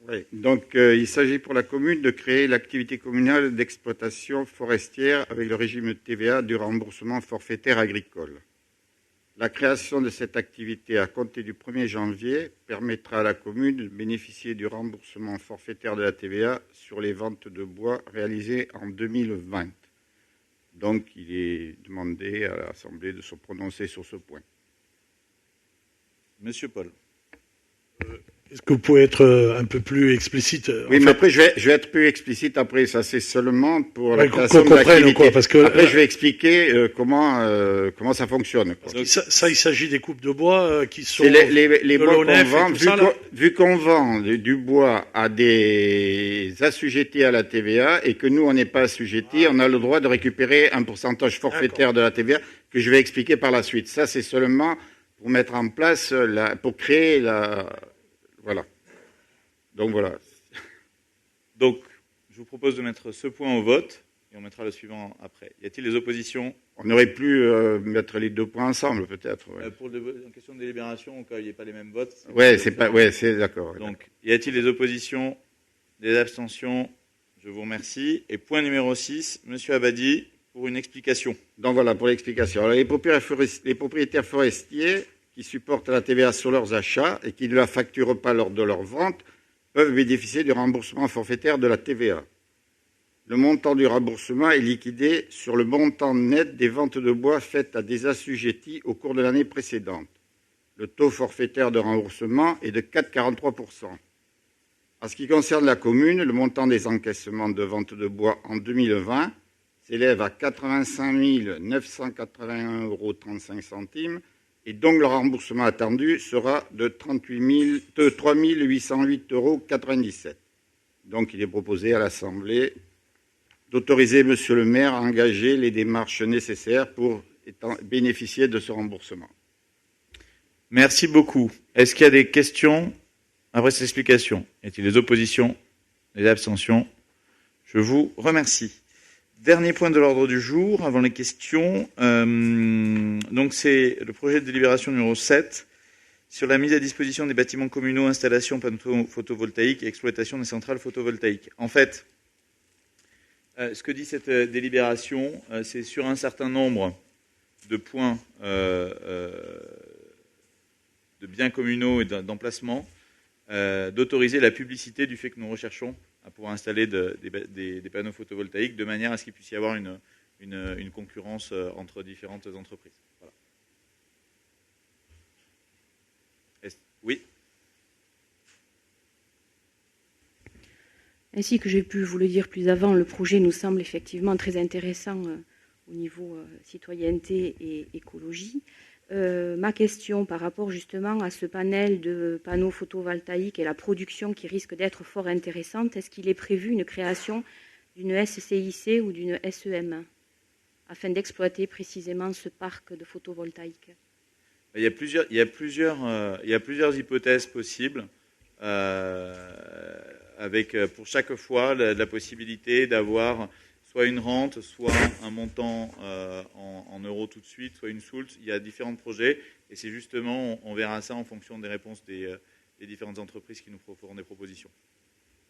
Oui, donc il s'agit pour la commune de créer l'activité communale d'exploitation forestière avec le régime de TVA du remboursement forfaitaire agricole. La création de cette activité à compter du 1er janvier permettra à la commune de bénéficier du remboursement forfaitaire de la TVA sur les ventes de bois réalisées en 2020. Donc, il est demandé à l'Assemblée de se prononcer sur ce point. Monsieur Paul. Est-ce que vous pouvez être un peu plus explicite? Oui, mais après, je vais être plus explicite après. Ça, c'est seulement pour la création qu'on de comprenne, l'activité. quoi, parce que après, je vais expliquer comment ça fonctionne. Quoi. Donc, ça, il s'agit des coupes de bois qui sont C'est les bois qu'on l'ONF vend. et tout ça, là. Vu qu'on vend du bois à des assujettis à la TVA et que nous, on n'est pas assujettis, on a le droit de récupérer un pourcentage forfaitaire de la TVA que je vais expliquer par la suite. Ça, c'est seulement pour mettre en place, pour créer la... Voilà. Donc voilà. Donc, je vous propose de mettre ce point au vote et on mettra le suivant après. Y a-t-il des oppositions? On aurait pu mettre les deux points ensemble, peut-être. Ouais. Pour une question de délibération, au cas où il n'y ait pas les mêmes votes. C'est d'accord. Donc, y a-t-il des oppositions, des abstentions? Je vous remercie. Et point numéro 6, Monsieur Abadi, pour une explication. Donc voilà, pour l'explication. Alors, les propriétaires forestiers qui supportent la TVA sur leurs achats et qui ne la facturent pas lors de leur vente peuvent bénéficier du remboursement forfaitaire de la TVA. Le montant du remboursement est liquidé sur le montant net des ventes de bois faites à des assujettis au cours de l'année précédente. Le taux forfaitaire de remboursement est de 4,43%. En ce qui concerne la commune, le montant des encaissements de vente de bois en 2020 s'élève à 85 981,35 € et donc le remboursement attendu sera de 3 808,97 €. Donc il est proposé à l'Assemblée d'autoriser Monsieur le maire à engager les démarches nécessaires pour bénéficier de ce remboursement. Merci beaucoup. Est-ce qu'il y a des questions après cette explication? Y a-t-il des oppositions, des abstentions? Je vous remercie. Dernier point de l'ordre du jour, avant les questions. Donc c'est le projet de délibération numéro 7 sur la mise à disposition des bâtiments communaux, installation panneaux photovoltaïques et exploitation des centrales photovoltaïques. En fait, ce que dit cette délibération, c'est sur un certain nombre de points de biens communaux et d'emplacements, d'autoriser la publicité du fait que nous recherchons à pouvoir installer des panneaux photovoltaïques de manière à ce qu'il puisse y avoir une concurrence entre différentes entreprises. Voilà. Oui. Ainsi que j'ai pu vous le dire plus avant, le projet nous semble effectivement très intéressant au niveau citoyenneté et écologie. Ma question par rapport justement à ce panel de panneaux photovoltaïques et la production qui risque d'être fort intéressante, est-ce qu'il est prévu une création d'une SCIC ou d'une SEM afin d'exploiter précisément ce parc de photovoltaïque? Il y a plusieurs hypothèses possibles, avec pour chaque fois la possibilité d'avoir soit une rente, soit un montant en euros tout de suite, soit une soulte. Il y a différents projets et c'est justement, on verra ça en fonction des réponses des différentes entreprises qui nous feront des propositions.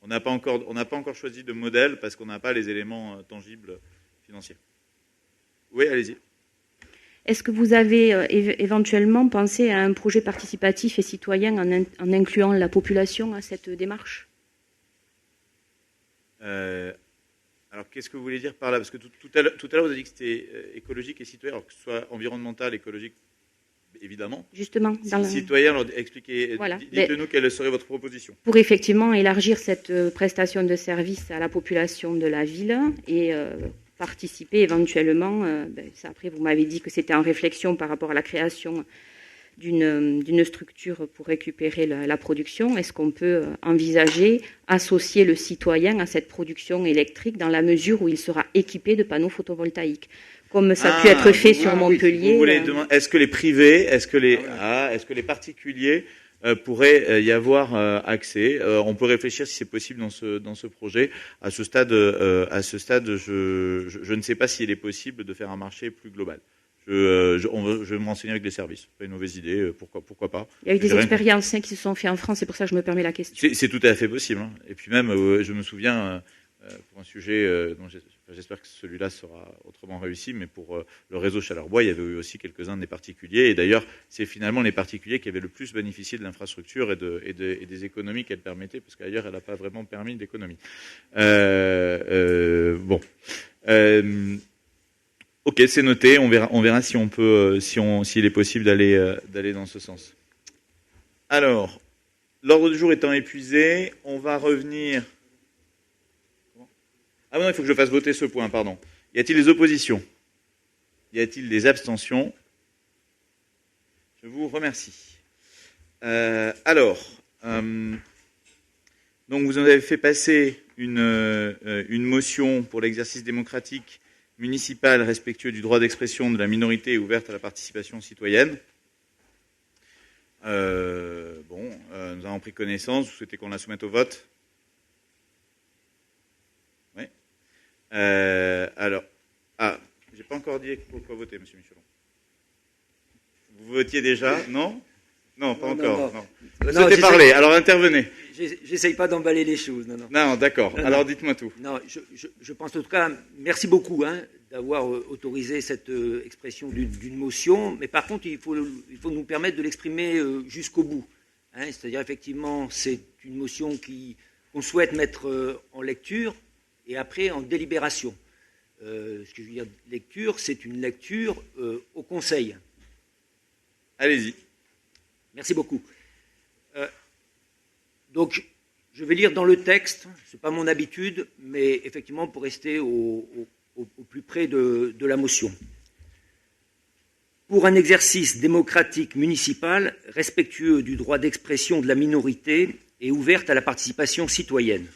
On n'a pas encore choisi de modèle parce qu'on n'a pas les éléments tangibles financiers. Oui, allez-y. Est-ce que vous avez éventuellement pensé à un projet participatif et citoyen en incluant la population à cette démarche? Alors, qu'est-ce que vous voulez dire par là? Parce que tout à l'heure, vous avez dit que c'était écologique et citoyen, alors que ce soit environnemental, écologique, évidemment. Justement. Citoyen, alors expliquez, voilà. Dites-nous quelle serait votre proposition. Pour effectivement élargir cette prestation de service à la population de la ville et participer éventuellement, ça, après vous m'avez dit que c'était en réflexion par rapport à la création d'une structure pour récupérer la production. Est-ce qu'on peut envisager associer le citoyen à cette production électrique dans la mesure où il sera équipé de panneaux photovoltaïques, comme ça a pu être fait sur Montpellier? Vous voulez demander, est-ce que les privés, est-ce que les particuliers pourraient y avoir accès? On peut réfléchir si c'est possible dans ce projet. À ce stade, je ne sais pas s'il est possible de faire un marché plus global. Je vais me renseigner avec les services. Pas une mauvaise idée, pourquoi pas. Il y a eu des expériences qui se sont faites en France, c'est pour ça que je me permets la question. C'est tout à fait possible. Hein. Et puis même, je me souviens, pour un sujet dont j'espère que celui-là sera autrement réussi, mais pour le réseau Chaleur-Bois, il y avait eu aussi quelques-uns des particuliers. Et d'ailleurs, c'est finalement les particuliers qui avaient le plus bénéficié de l'infrastructure et des économies qu'elle permettait, parce qu'ailleurs, elle n'a pas vraiment permis d'économie. Bon. Ok, c'est noté. On verra si on peut, s'il est possible d'aller dans ce sens. Alors, l'ordre du jour étant épuisé, on va revenir... Ah non, il faut que je fasse voter ce point, pardon. Y a-t-il des oppositions? Y a-t-il des abstentions? Je vous remercie. Donc vous avez fait passer une motion pour l'exercice démocratique municipal respectueux du droit d'expression de la minorité et ouverte à la participation citoyenne. Nous avons pris connaissance. Vous souhaitez qu'on la soumette au vote? Oui. J'ai pas encore dit pour quoi voter, monsieur Michelon. Vous votiez déjà? Non? Non, pas encore. Non. Vous souhaitez parler, alors intervenez. J'essaye pas d'emballer les choses. Non, d'accord. Alors dites-moi tout. Non, je pense en tout cas, merci beaucoup d'avoir autorisé cette expression d'une motion, mais par contre, il faut nous permettre de l'exprimer jusqu'au bout. C'est-à-dire, effectivement, c'est une motion qu'on souhaite mettre en lecture et après en délibération. Ce que je veux dire, lecture, c'est une lecture au Conseil. Allez-y. Merci beaucoup. Donc, je vais lire dans le texte, ce n'est pas mon habitude, mais effectivement pour rester au plus près de la motion. Pour un exercice démocratique municipal respectueux du droit d'expression de la minorité et ouverte à la participation citoyenne.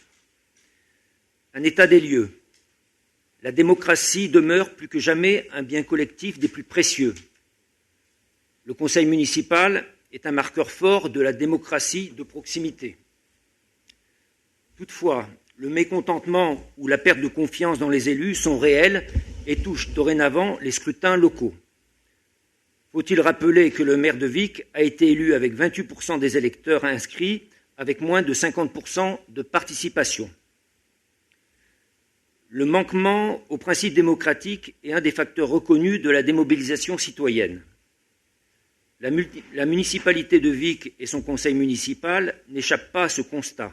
Un état des lieux. La démocratie demeure plus que jamais un bien collectif des plus précieux. Le conseil municipal est un marqueur fort de la démocratie de proximité. Toutefois, le mécontentement ou la perte de confiance dans les élus sont réels et touchent dorénavant les scrutins locaux. Faut-il rappeler que le maire de Vic a été élu avec 28% des électeurs inscrits, avec moins de 50% de participation. Le manquement aux principes démocratiques est un des facteurs reconnus de la démobilisation citoyenne. La municipalité de Vic et son conseil municipal n'échappent pas à ce constat.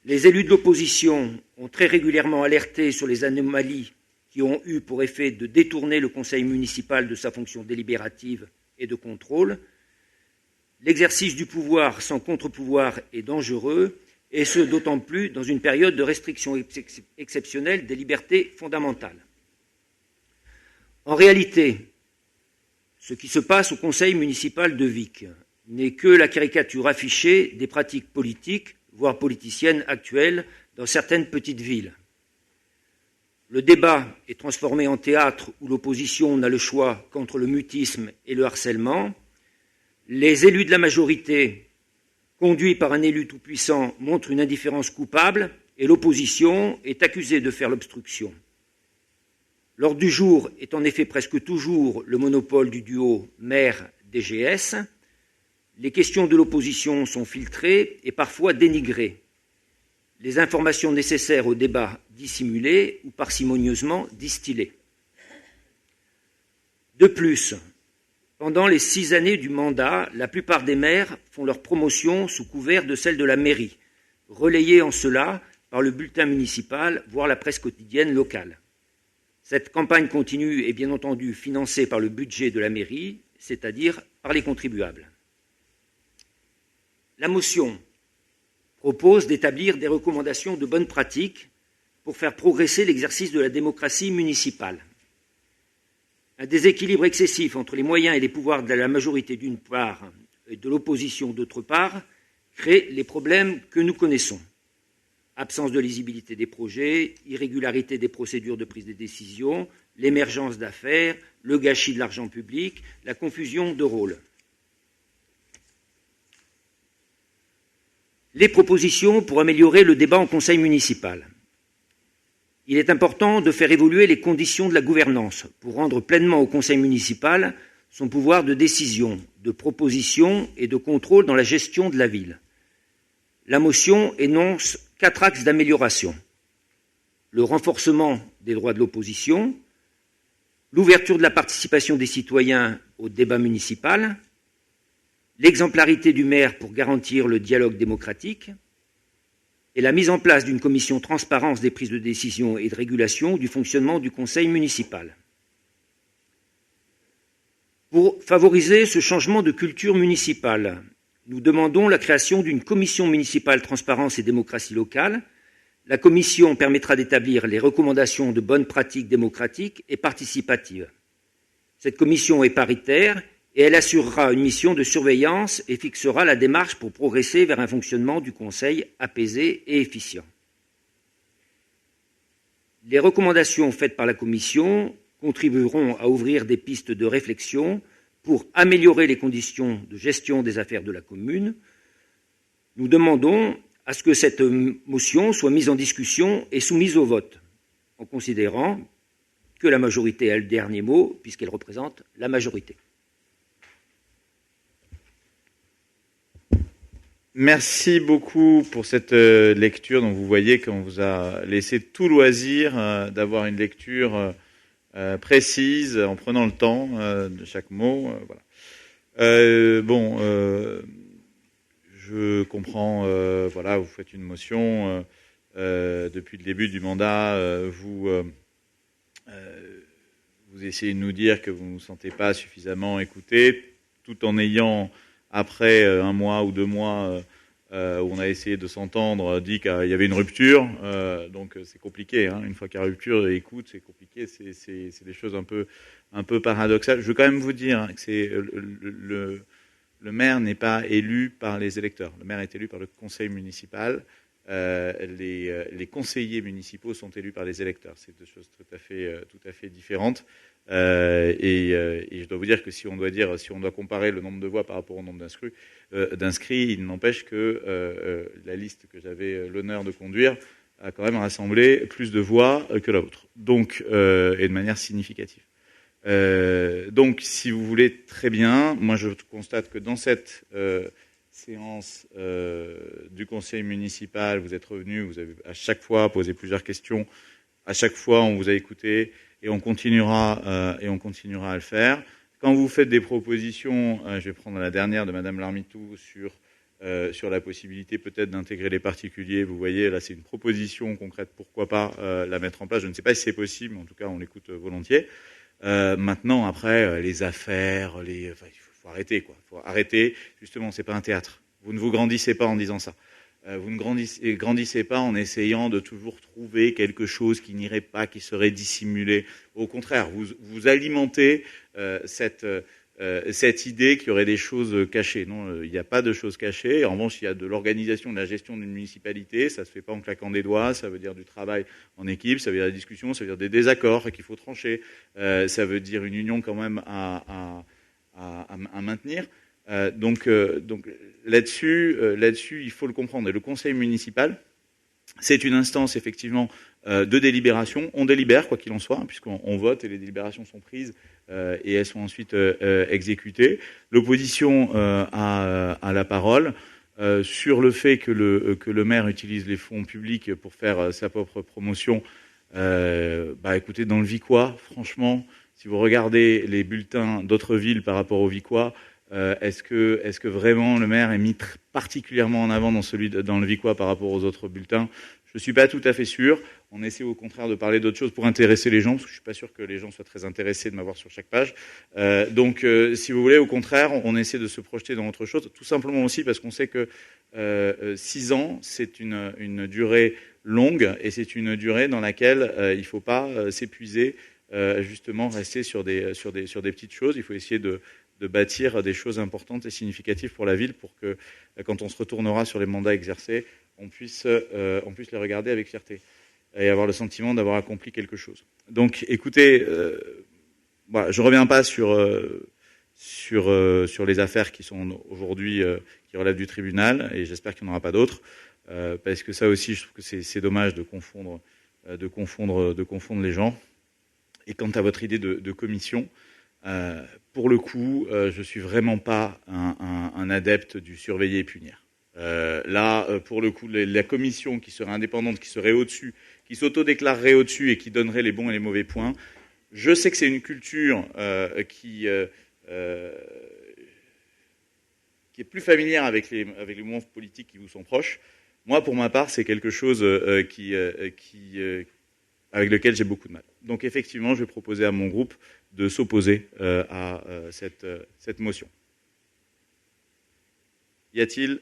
Les élus de l'opposition ont très régulièrement alerté sur les anomalies qui ont eu pour effet de détourner le conseil municipal de sa fonction délibérative et de contrôle. L'exercice du pouvoir sans contre-pouvoir est dangereux, et ce d'autant plus dans une période de restriction exceptionnelle des libertés fondamentales. En réalité, ce qui se passe au conseil municipal de Vic n'est que la caricature affichée des pratiques politiques, voire politiciennes actuelles, dans certaines petites villes. Le débat est transformé en théâtre où l'opposition n'a le choix qu'entre le mutisme et le harcèlement. Les élus de la majorité, conduits par un élu tout-puissant, montrent une indifférence coupable et l'opposition est accusée de faire l'obstruction. L'ordre du jour est en effet presque toujours le monopole du duo maire-DGS. Les questions de l'opposition sont filtrées et parfois dénigrées. Les informations nécessaires au débat dissimulées ou parcimonieusement distillées. De plus, pendant les 6 années du mandat, la plupart des maires font leur promotion sous couvert de celle de la mairie, relayée en cela par le bulletin municipal, voire la presse quotidienne locale. Cette campagne continue est bien entendu financée par le budget de la mairie, c'est-à-dire par les contribuables. La motion propose d'établir des recommandations de bonne pratique pour faire progresser l'exercice de la démocratie municipale. Un déséquilibre excessif entre les moyens et les pouvoirs de la majorité d'une part et de l'opposition d'autre part crée les problèmes que nous connaissons. Absence de lisibilité des projets, irrégularité des procédures de prise de décision, l'émergence d'affaires, le gâchis de l'argent public, la confusion de rôles. Les propositions pour améliorer le débat en conseil municipal. Il est important de faire évoluer les conditions de la gouvernance pour rendre pleinement au conseil municipal son pouvoir de décision, de proposition et de contrôle dans la gestion de la ville. La motion énonce 4 axes d'amélioration. Le renforcement des droits de l'opposition, l'ouverture de la participation des citoyens au débat municipal, l'exemplarité du maire pour garantir le dialogue démocratique et la mise en place d'une commission transparence des prises de décision et de régulation du fonctionnement du conseil municipal. Pour favoriser ce changement de culture municipale, nous demandons la création d'une commission municipale transparence et démocratie locale. La commission permettra d'établir les recommandations de bonnes pratiques démocratiques et participatives. Cette commission est paritaire et elle assurera une mission de surveillance et fixera la démarche pour progresser vers un fonctionnement du Conseil apaisé et efficient. Les recommandations faites par la commission contribueront à ouvrir des pistes de réflexion pour améliorer les conditions de gestion des affaires de la commune. Nous demandons à ce que cette motion soit mise en discussion et soumise au vote, en considérant que la majorité a le dernier mot, puisqu'elle représente la majorité. Merci beaucoup pour cette lecture. Donc vous voyez qu'on vous a laissé tout loisir d'avoir une lecture précise, en prenant le temps de chaque mot. Voilà. Je comprends, voilà, vous faites une motion, depuis le début du mandat, vous essayez de nous dire que vous ne vous sentez pas suffisamment écouté, tout en ayant, après un mois ou 2 mois, où on a essayé de s'entendre, dit qu'il y avait une rupture, donc c'est compliqué, hein. Une fois qu'il y a rupture et écoute, c'est compliqué, c'est des choses un peu paradoxales. Je veux quand même vous dire que c'est le maire n'est pas élu par les électeurs. Le maire est élu par le conseil municipal. Les conseillers municipaux sont élus par les électeurs. C'est deux choses tout à fait différentes. Et je dois vous dire que si on doit comparer le nombre de voix par rapport au nombre d'inscrits, il n'empêche que la liste que j'avais l'honneur de conduire a quand même rassemblé plus de voix que la vôtre. Donc, et de manière significative. Donc, si vous voulez, très bien. Moi, je constate que dans cette séance du conseil municipal, vous êtes revenu, vous avez à chaque fois posé plusieurs questions. À chaque fois, on vous a écouté et on continuera à le faire. Quand vous faites des propositions, je vais prendre la dernière de Madame Larmitou sur la possibilité peut-être d'intégrer les particuliers. Vous voyez, là, c'est une proposition concrète. Pourquoi pas la mettre en place? Je ne sais pas si c'est possible, mais en tout cas, on l'écoute volontiers. Maintenant, après, les affaires, il faut arrêter, quoi. Il faut arrêter. Justement, c'est pas un théâtre. Vous ne vous grandissez pas en disant ça. Vous ne grandissez pas en essayant de toujours trouver quelque chose qui n'irait pas, qui serait dissimulé. Au contraire, vous alimentez cette idée qu'il y aurait des choses cachées. Non, il n'y a pas de choses cachées. En revanche, il y a de l'organisation, de la gestion d'une municipalité. Ça se fait pas en claquant des doigts. Ça veut dire du travail en équipe. Ça veut dire la discussion. Ça veut dire des désaccords qu'il faut trancher. Ça veut dire une union quand même à maintenir. Donc là-dessus, il faut le comprendre. Et le conseil municipal, c'est une instance effectivement de délibération. On délibère quoi qu'il en soit, puisqu'on vote et les délibérations sont prises et elles sont ensuite exécutées. L'opposition a la parole sur le fait que le maire utilise les fonds publics pour faire sa propre promotion. Écoutez, dans le Vicois, franchement, si vous regardez les bulletins d'autres villes par rapport au Vicois, est-ce que vraiment le maire est mis particulièrement en avant dans le Vicois par rapport aux autres bulletins? Je ne suis pas tout à fait sûr. On essaie au contraire de parler d'autres choses pour intéresser les gens, parce que je ne suis pas sûr que les gens soient très intéressés de m'avoir sur chaque page. Donc, si vous voulez, au contraire, on essaie de se projeter dans autre chose, tout simplement aussi parce qu'on sait que 6 ans, c'est une durée longue, et c'est une durée dans laquelle il ne faut pas s'épuiser, justement rester sur des petites choses. Il faut essayer de bâtir des choses importantes et significatives pour la ville, pour que quand on se retournera sur les mandats exercés, on puisse les regarder avec fierté et avoir le sentiment d'avoir accompli quelque chose. Donc, écoutez, je reviens pas sur les affaires qui sont aujourd'hui qui relèvent du tribunal, et j'espère qu'il n'y en aura pas d'autres, parce que ça aussi, je trouve que c'est dommage de confondre les gens. Et quant à votre idée de commission, pour le coup, je suis vraiment pas un adepte du surveiller et punir. Pour le coup, la commission qui serait indépendante, qui serait au-dessus, qui s'autodéclarerait au-dessus et qui donnerait les bons et les mauvais points, je sais que c'est une culture qui est plus familière avec les mouvements politiques qui vous sont proches. Moi, pour ma part, c'est quelque chose avec lequel j'ai beaucoup de mal. Donc, effectivement, je vais proposer à mon groupe de s'opposer à cette motion. Y a-t-il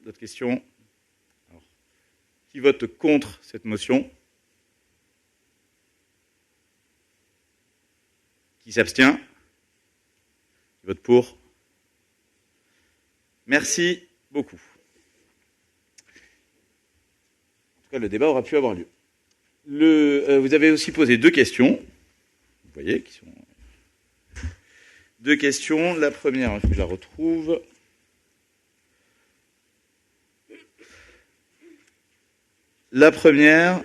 d'autres questions? Alors, qui vote contre cette motion? Qui s'abstient? Qui vote pour? Merci beaucoup. En tout cas, le débat aura pu avoir lieu. Vous avez aussi posé 2 questions. Vous voyez, qui sont 2 questions. La première, il faut que je la retrouve. La première,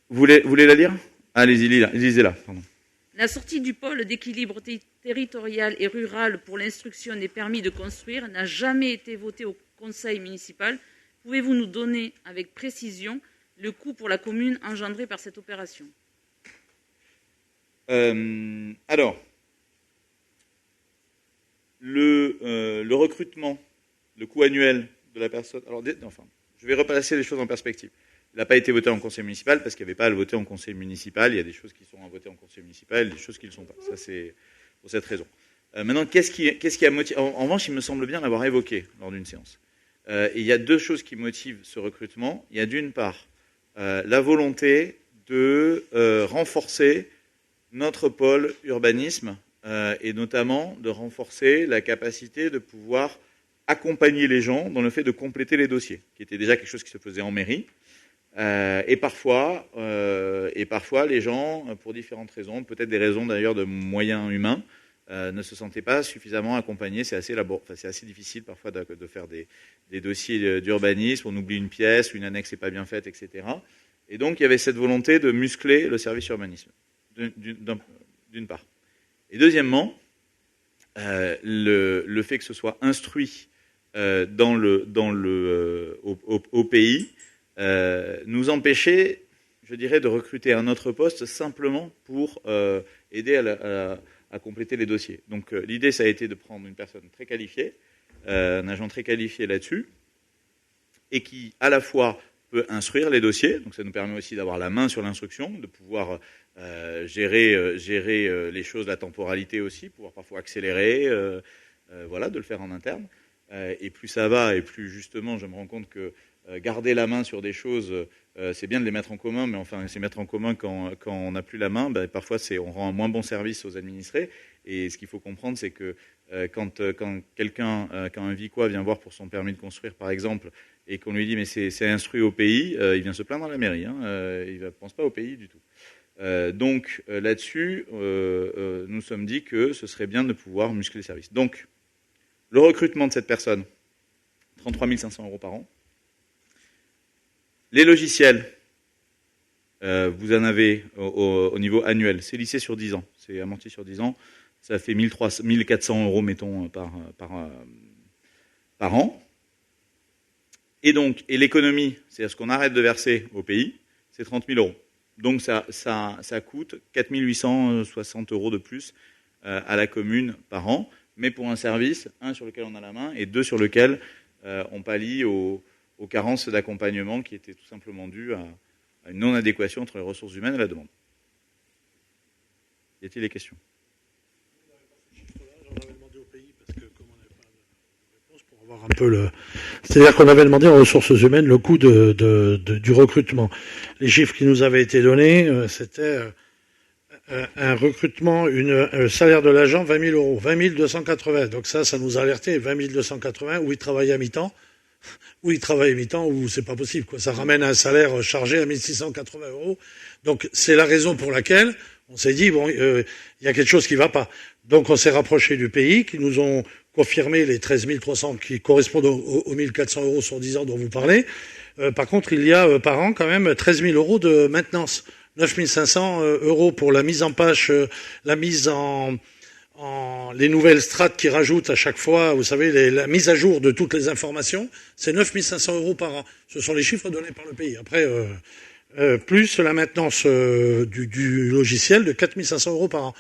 vous voulez la lire? Allez-y, lisez-la. Pardon. La sortie du pôle d'équilibre territorial et rural pour l'instruction des permis de construire n'a jamais été votée au conseil municipal. Pouvez-vous nous donner avec précision le coût pour la commune engendré par cette opération? Alors, le recrutement, le coût annuel de la personne... Alors, je vais replacer les choses en perspective. Il n'a pas été voté en conseil municipal parce qu'il n'y avait pas à le voter en conseil municipal. Il y a des choses qui sont à voter en conseil municipal et des choses qui ne le sont pas. Ça, c'est pour cette raison. Maintenant, qu'est-ce qui a motivé... En revanche, il me semble bien l'avoir évoqué lors d'une séance. Et il y a 2 choses qui motivent ce recrutement. Il y a d'une part la volonté de renforcer notre pôle urbanisme et notamment de renforcer la capacité de pouvoir accompagner les gens dans le fait de compléter les dossiers, qui était déjà quelque chose qui se faisait en mairie. Et parfois, les gens, pour différentes raisons, peut-être des raisons d'ailleurs de moyens humains, ne se sentaient pas suffisamment accompagnés. C'est assez difficile parfois de faire des dossiers d'urbanisme. On oublie une pièce, une annexe n'est pas bien faite, etc. Et donc, il y avait cette volonté de muscler le service urbanisme, d'une part. Et deuxièmement, le fait que ce soit instruit au pays nous empêchait, je dirais, de recruter un autre poste simplement pour aider à compléter les dossiers. Donc l'idée, ça a été de prendre une personne très qualifiée, un agent très qualifié là-dessus, et qui, à la fois, peut instruire les dossiers, donc ça nous permet aussi d'avoir la main sur l'instruction, de pouvoir gérer les choses, la temporalité aussi, pouvoir parfois accélérer, de le faire en interne. Et plus ça va, et plus justement, je me rends compte que garder la main sur des choses, c'est bien de les mettre en commun, mais enfin, c'est mettre en commun quand on n'a plus la main, parfois on rend un moins bon service aux administrés. Et ce qu'il faut comprendre, c'est que quand quelqu'un, quand un Vicois vient voir pour son permis de construire, par exemple, et qu'on lui dit mais c'est instruit au pays, il vient se plaindre à la mairie, il ne pense pas au pays du tout. Donc là-dessus, nous sommes dit que ce serait bien de pouvoir muscler le service. Donc, le recrutement de cette personne, 33 500 € par an. Les logiciels, vous en avez au niveau annuel. C'est lissé sur 10 ans. C'est amorti sur 10 ans. Ça fait 1 400 €, mettons, par an. Et donc, l'économie, c'est-à-dire ce qu'on arrête de verser au pays, c'est 30 000 €. Donc, ça coûte 4 860 € de plus à la commune par an, mais pour un service, 1 sur lequel on a la main, et 2 sur lequel on pallie aux carences d'accompagnement qui étaient tout simplement dues à une non-adéquation entre les ressources humaines et la demande. Y a-t-il des questions? J'en avais demandé au pays parce que comme on n'avait pas de réponse pour avoir un peu c'est-à-dire qu'on avait demandé aux ressources humaines le coût du recrutement. Les chiffres qui nous avaient été donnés, c'était un recrutement, un salaire de l'agent, 20 000 €, 20 280. Donc ça nous a alerté, 20 280, où il travaille à mi-temps. Où il travaille à mi-temps, où c'est pas possible, quoi. Ça ramène un salaire chargé à 1 680 €. Donc, c'est la raison pour laquelle on s'est dit, bon, il y a quelque chose qui va pas. Donc, on s'est rapproché du pays, qui nous ont confirmé les 13 300 qui correspondent aux 1 400 € sur 10 ans dont vous parlez. Par contre, il y a par an quand même 13 000 € de maintenance. 9 500 € pour la mise en page, la mise en les nouvelles strates qui rajoutent à chaque fois, vous savez, la mise à jour de toutes les informations, c'est 9 500 € par an. Ce sont les chiffres donnés par le pays. Après, plus la maintenance du logiciel de 4 500 € par an.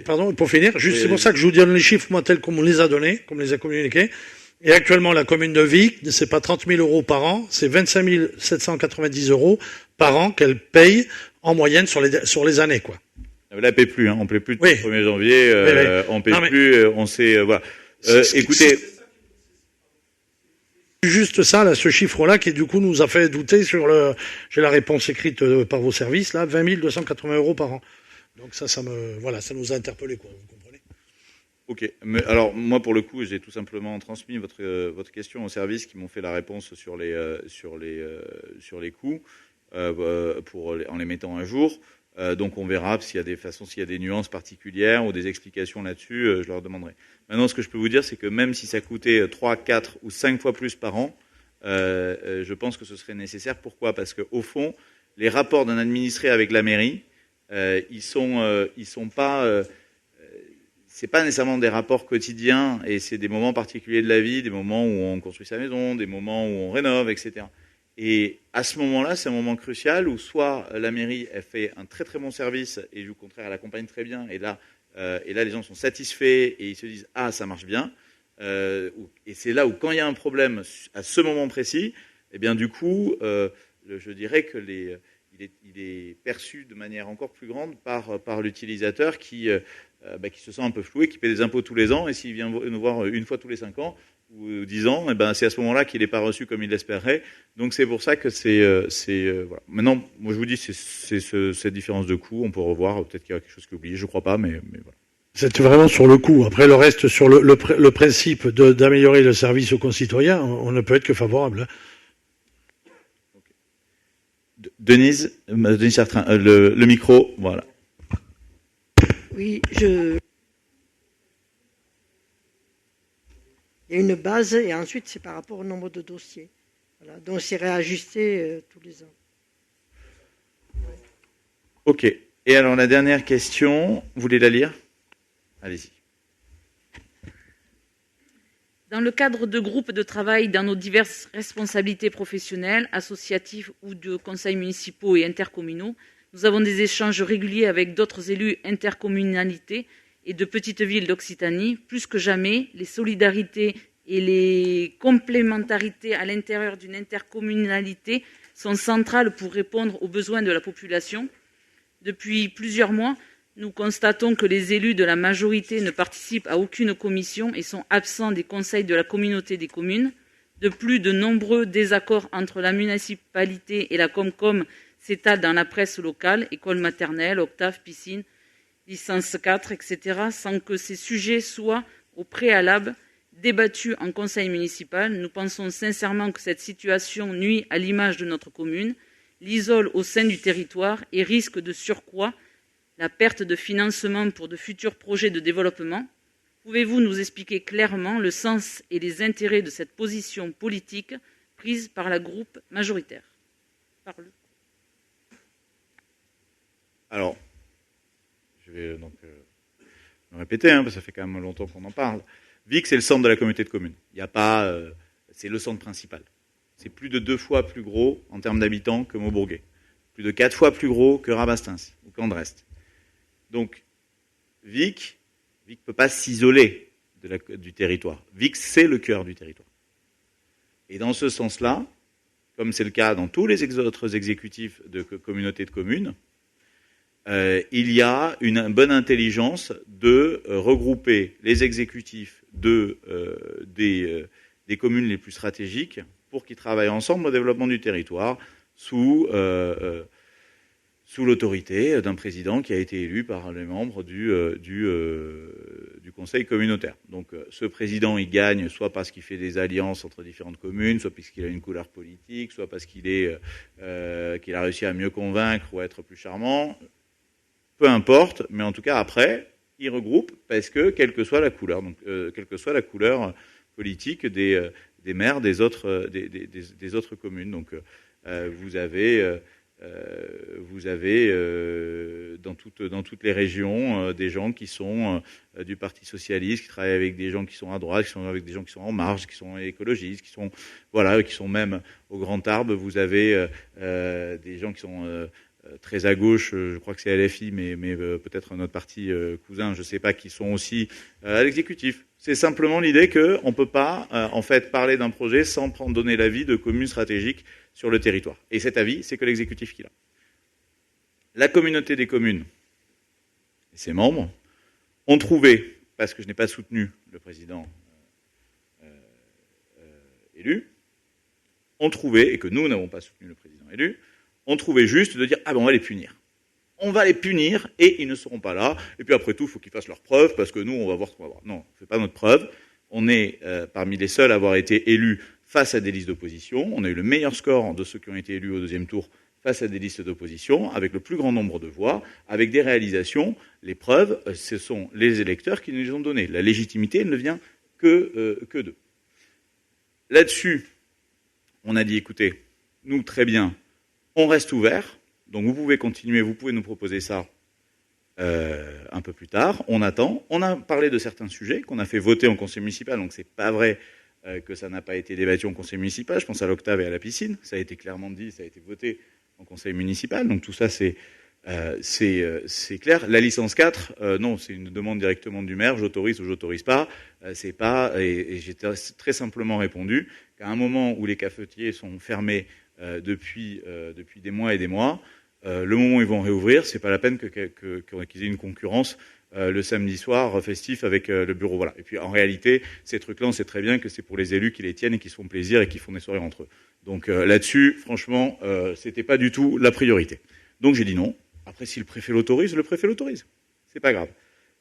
Pardon, pour finir, juste c'est pour ça que je vous donne les chiffres, moi, tels qu'on me les a donnés, qu'on me les a communiqués. Et actuellement, la commune de Vic, c'est pas 30 000 € par an, c'est 25 790 € par an qu'elle paye en moyenne sur les années, quoi. Là, on ne paie plus, on ne paie plus depuis le 1er janvier, on ne paie plus, on sait, voilà. Écoutez, juste ça, là, ce chiffre-là, qui du coup nous a fait douter sur le. J'ai la réponse écrite par vos services, là, 20 280 € par an. Donc ça nous a interpellés, quoi. Vous comprenez ? Ok. Mais alors moi, pour le coup, j'ai tout simplement transmis votre question aux services qui m'ont fait la réponse sur les coûts en les mettant à jour. Donc on verra s'il y a des nuances particulières ou des explications là-dessus, je leur demanderai. Maintenant, ce que je peux vous dire, c'est que même si ça coûtait 3, 4 ou 5 fois plus par an, je pense que ce serait nécessaire. Pourquoi ? Parce qu'au fond, les rapports d'un administré avec la mairie, ils sont pas... c'est pas nécessairement des rapports quotidiens, et c'est des moments particuliers de la vie, des moments où on construit sa maison, des moments où on rénove, etc. Et à ce moment-là, c'est un moment crucial où soit la mairie elle fait un très très bon service et au contraire elle accompagne très bien, et là les gens sont satisfaits et ils se disent ah ça marche bien, et c'est là où quand il y a un problème à ce moment précis, eh bien du coup je dirais que il est perçu de manière encore plus grande par l'utilisateur qui se sent un peu floué, qui paie des impôts tous les ans, et s'il vient nous voir une fois tous les 5 ans ou 10 ans, c'est à ce moment-là qu'il n'est pas reçu comme il l'espérait. Donc c'est pour ça que voilà. Maintenant, moi je vous dis, c'est cette différence de coût, on peut revoir, peut-être qu'il y a quelque chose qui est oublié, je crois pas, mais voilà. C'est vraiment sur le coût. Après, le reste, sur le principe d'améliorer le service aux concitoyens, on ne peut être que favorable. Denise Chartrain, le micro, voilà. Oui, il y a une base et ensuite c'est par rapport au nombre de dossiers. Voilà, donc c'est réajusté tous les ans. Ok. Et alors la dernière question, vous voulez la lire ? Allez-y. Dans le cadre de groupes de travail dans nos diverses responsabilités professionnelles, associatives ou de conseils municipaux et intercommunaux, nous avons des échanges réguliers avec d'autres élus intercommunalités et de petites villes d'Occitanie. Plus que jamais, les solidarités et les complémentarités à l'intérieur d'une intercommunalité sont centrales pour répondre aux besoins de la population. Depuis plusieurs mois, nous constatons que les élus de la majorité ne participent à aucune commission et sont absents des conseils de la communauté des communes. De plus, de nombreux désaccords entre la municipalité et la Comcom s'étalent dans la presse locale, école maternelle, octave, piscine, licence 4, etc., sans que ces sujets soient au préalable débattus en conseil municipal. Nous pensons sincèrement que cette situation nuit à l'image de notre commune, l'isole au sein du territoire et risque de surcroît la perte de financement pour de futurs projets de développement. Pouvez-vous nous expliquer clairement le sens et les intérêts de cette position politique prise par la groupe majoritaire ? Alors, je vais donc me répéter, parce que ça fait quand même longtemps qu'on en parle. Vic, c'est le centre de la communauté de communes. Il n'y a pas, c'est le centre principal. C'est plus de 2 fois plus gros en termes d'habitants que Maubourguet. Plus de 4 fois plus gros que Rabastens ou qu'Andrest. Donc, Vic ne peut pas s'isoler du territoire. Vic, c'est le cœur du territoire. Et dans ce sens-là, comme c'est le cas dans tous les autres exécutifs de communautés de communes, il y a une bonne intelligence de regrouper les exécutifs des communes les plus stratégiques pour qu'ils travaillent ensemble au développement du territoire sous l'autorité d'un président qui a été élu par les membres du conseil communautaire. Donc ce président, il gagne soit parce qu'il fait des alliances entre différentes communes, soit parce qu'il a une couleur politique, soit parce qu'il a réussi à mieux convaincre ou à être plus charmant. Peu importe, mais en tout cas après, il regroupe parce que quelle que soit la couleur, donc quelle que soit la couleur politique des maires des autres communes. Donc vous avez dans toutes les régions des gens qui sont du Parti socialiste, qui travaillent avec des gens qui sont à droite, qui sont avec des gens qui sont en marge, qui sont écologistes, qui sont même au Grand Arbre. Vous avez des gens qui sont très à gauche, je crois que c'est LFI, mais peut-être un autre parti cousin, je ne sais pas, qui sont aussi à l'exécutif. C'est simplement l'idée qu'on ne peut pas en fait parler d'un projet sans donner l'avis de communes stratégiques sur le territoire. Et cet avis, c'est que l'exécutif qui l'a. La communauté des communes et ses membres ont trouvé, parce que je n'ai pas soutenu le président élu, ont trouvé, et que nous n'avons pas soutenu le président élu, ont trouvé juste de dire « Ah ben on va les punir. On va les punir et ils ne seront pas là. Et puis après tout, il faut qu'ils fassent leurs preuves parce que nous, on va voir ce qu'on va voir. » Non, on ne fait pas notre preuve. On est parmi les seuls à avoir été élus face à des listes d'opposition. On a eu le meilleur score de ceux qui ont été élus au deuxième tour face à des listes d'opposition, avec le plus grand nombre de voix, avec des réalisations. Les preuves, ce sont les électeurs qui nous les ont données. La légitimité, elle ne vient que d'eux. Là-dessus, on a dit, écoutez, nous, très bien, on reste ouvert, donc vous pouvez continuer, vous pouvez nous proposer ça un peu plus tard, on attend. On a parlé de certains sujets qu'on a fait voter en conseil municipal, donc c'est pas vrai que ça n'a pas été débattu en conseil municipal, je pense à l'octave et à la piscine, ça a été clairement dit, ça a été voté en conseil municipal, donc tout ça c'est clair. La licence 4, non, c'est une demande directement du maire, j'autorise ou j'autorise pas, c'est pas, et j'ai très simplement répondu qu'à un moment où les cafetiers sont fermés depuis des mois et des mois, le moment où ils vont réouvrir, c'est pas la peine qu'ils aient une concurrence le samedi soir festif avec le bureau. Voilà. Et puis en réalité, ces trucs-là, on sait très bien que c'est pour les élus qui les tiennent et qui se font plaisir et qui font des soirées entre eux. Donc là-dessus, franchement, c'était pas du tout la priorité. Donc j'ai dit non. Après, si le préfet l'autorise, le préfet l'autorise. C'est pas grave.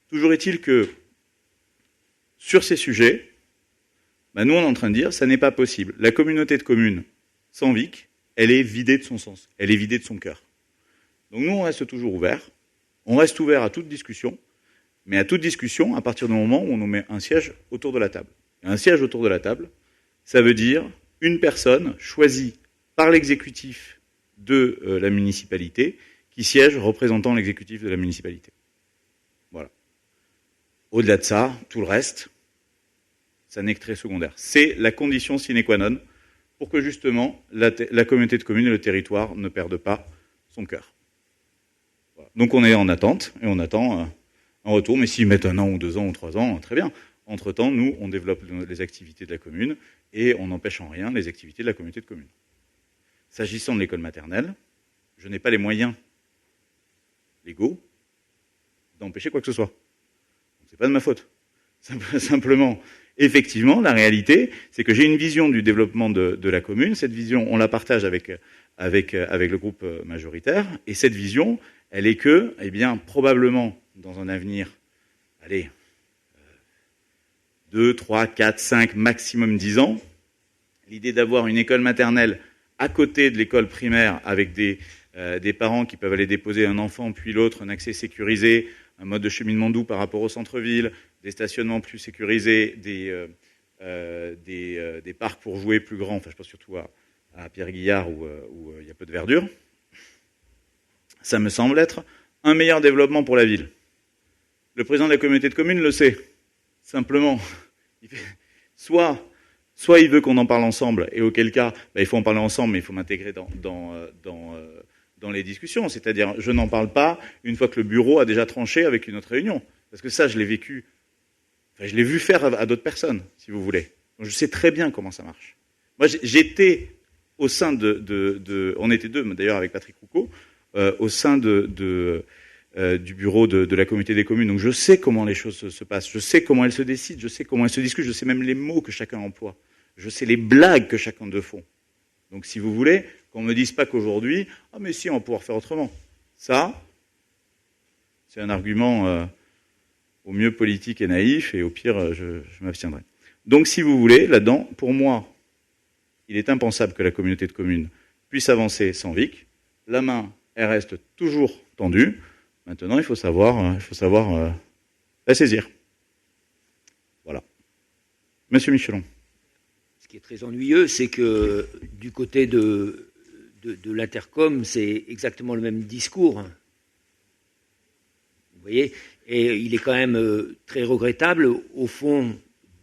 Toujours est-il que sur ces sujets, nous on est en train de dire, ça n'est pas possible. La communauté de communes sans Vic, elle est vidée de son sens, elle est vidée de son cœur. Donc nous, on reste toujours ouvert. On reste ouvert à toute discussion, mais à toute discussion à partir du moment où on nous met un siège autour de la table. Et un siège autour de la table, ça veut dire une personne choisie par l'exécutif de la municipalité qui siège représentant l'exécutif de la municipalité. Voilà. Au-delà de ça, tout le reste, ça n'est que très secondaire. C'est la condition sine qua non pour que justement la communauté de communes et le territoire ne perdent pas son cœur. Voilà. Donc on est en attente, et on attend un retour, mais s'ils mettent 1 an ou 2 ans ou 3 ans, très bien. Entre-temps, nous, on développe les activités de la commune, et on n'empêche en rien les activités de la communauté de communes. S'agissant de l'école maternelle, je n'ai pas les moyens légaux d'empêcher quoi que ce soit. C'est pas de ma faute. Simplement, effectivement, la réalité, c'est que j'ai une vision du développement de la commune. Cette vision, on la partage avec le groupe majoritaire. Et cette vision, elle est que, probablement, dans un avenir, 2, 3, 4, 5, maximum 10 ans, l'idée d'avoir une école maternelle à côté de l'école primaire avec des parents qui peuvent aller déposer un enfant puis l'autre, un accès sécurisé, un mode de cheminement doux par rapport au centre-ville, des stationnements plus sécurisés, des parcs pour jouer plus grands, enfin je pense surtout à Pierre-Guillard où il y a peu de verdure, ça me semble être un meilleur développement pour la ville. Le président de la communauté de communes le sait. Simplement, soit il veut qu'on en parle ensemble, et auquel cas, il faut en parler ensemble, mais il faut m'intégrer dans les discussions. C'est-à-dire, je n'en parle pas une fois que le bureau a déjà tranché avec une autre réunion. Parce que ça, je l'ai vécu, je l'ai vu faire à d'autres personnes, si vous voulez. Donc, je sais très bien comment ça marche. Moi, j'étais au sein on était 2, d'ailleurs, avec Patrick Roucault, au sein du bureau de la communauté des communes. Donc je sais comment les choses se passent, je sais comment elles se décident, je sais comment elles se discutent, je sais même les mots que chacun emploie, je sais les blagues que chacun d'eux font. Donc si vous voulez, qu'on ne me dise pas qu'aujourd'hui, ah mais si, on va pouvoir faire autrement. Ça, c'est un argument au mieux politique et naïf, et au pire, je m'abstiendrai. Donc si vous voulez, là-dedans, pour moi, il est impensable que la communauté de communes puisse avancer sans Vic. La main, elle reste toujours tendue. Maintenant, il faut savoir la saisir. Voilà. Monsieur Michelon. Ce qui est très ennuyeux, c'est que du côté de l'Intercom, c'est exactement le même discours. Vous voyez ? Et il est quand même très regrettable, au fond,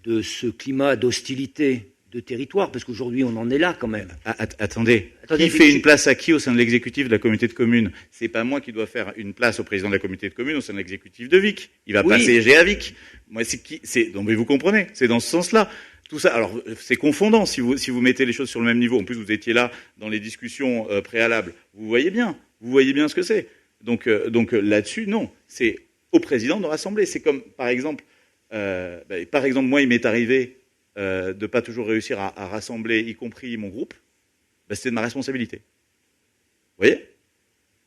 de ce climat d'hostilité de territoire, parce qu'aujourd'hui, on en est là quand même. Attendez, qui fait une place à qui au sein de l'exécutif de la communauté de communes ? C'est pas moi qui dois faire une place au président de la communauté de communes au sein de l'exécutif de Vic. Il va pas siéger à Vic. Moi, donc, mais vous comprenez, c'est dans ce sens-là. Tout ça, alors, c'est confondant si vous mettez les choses sur le même niveau. En plus, vous étiez là dans les discussions préalables. Vous voyez bien ce que c'est. Donc là-dessus, non. C'est au président de rassembler. C'est comme, par exemple, moi, il m'est arrivé de ne pas toujours réussir à rassembler, y compris mon groupe, c'était de ma responsabilité. Vous voyez ?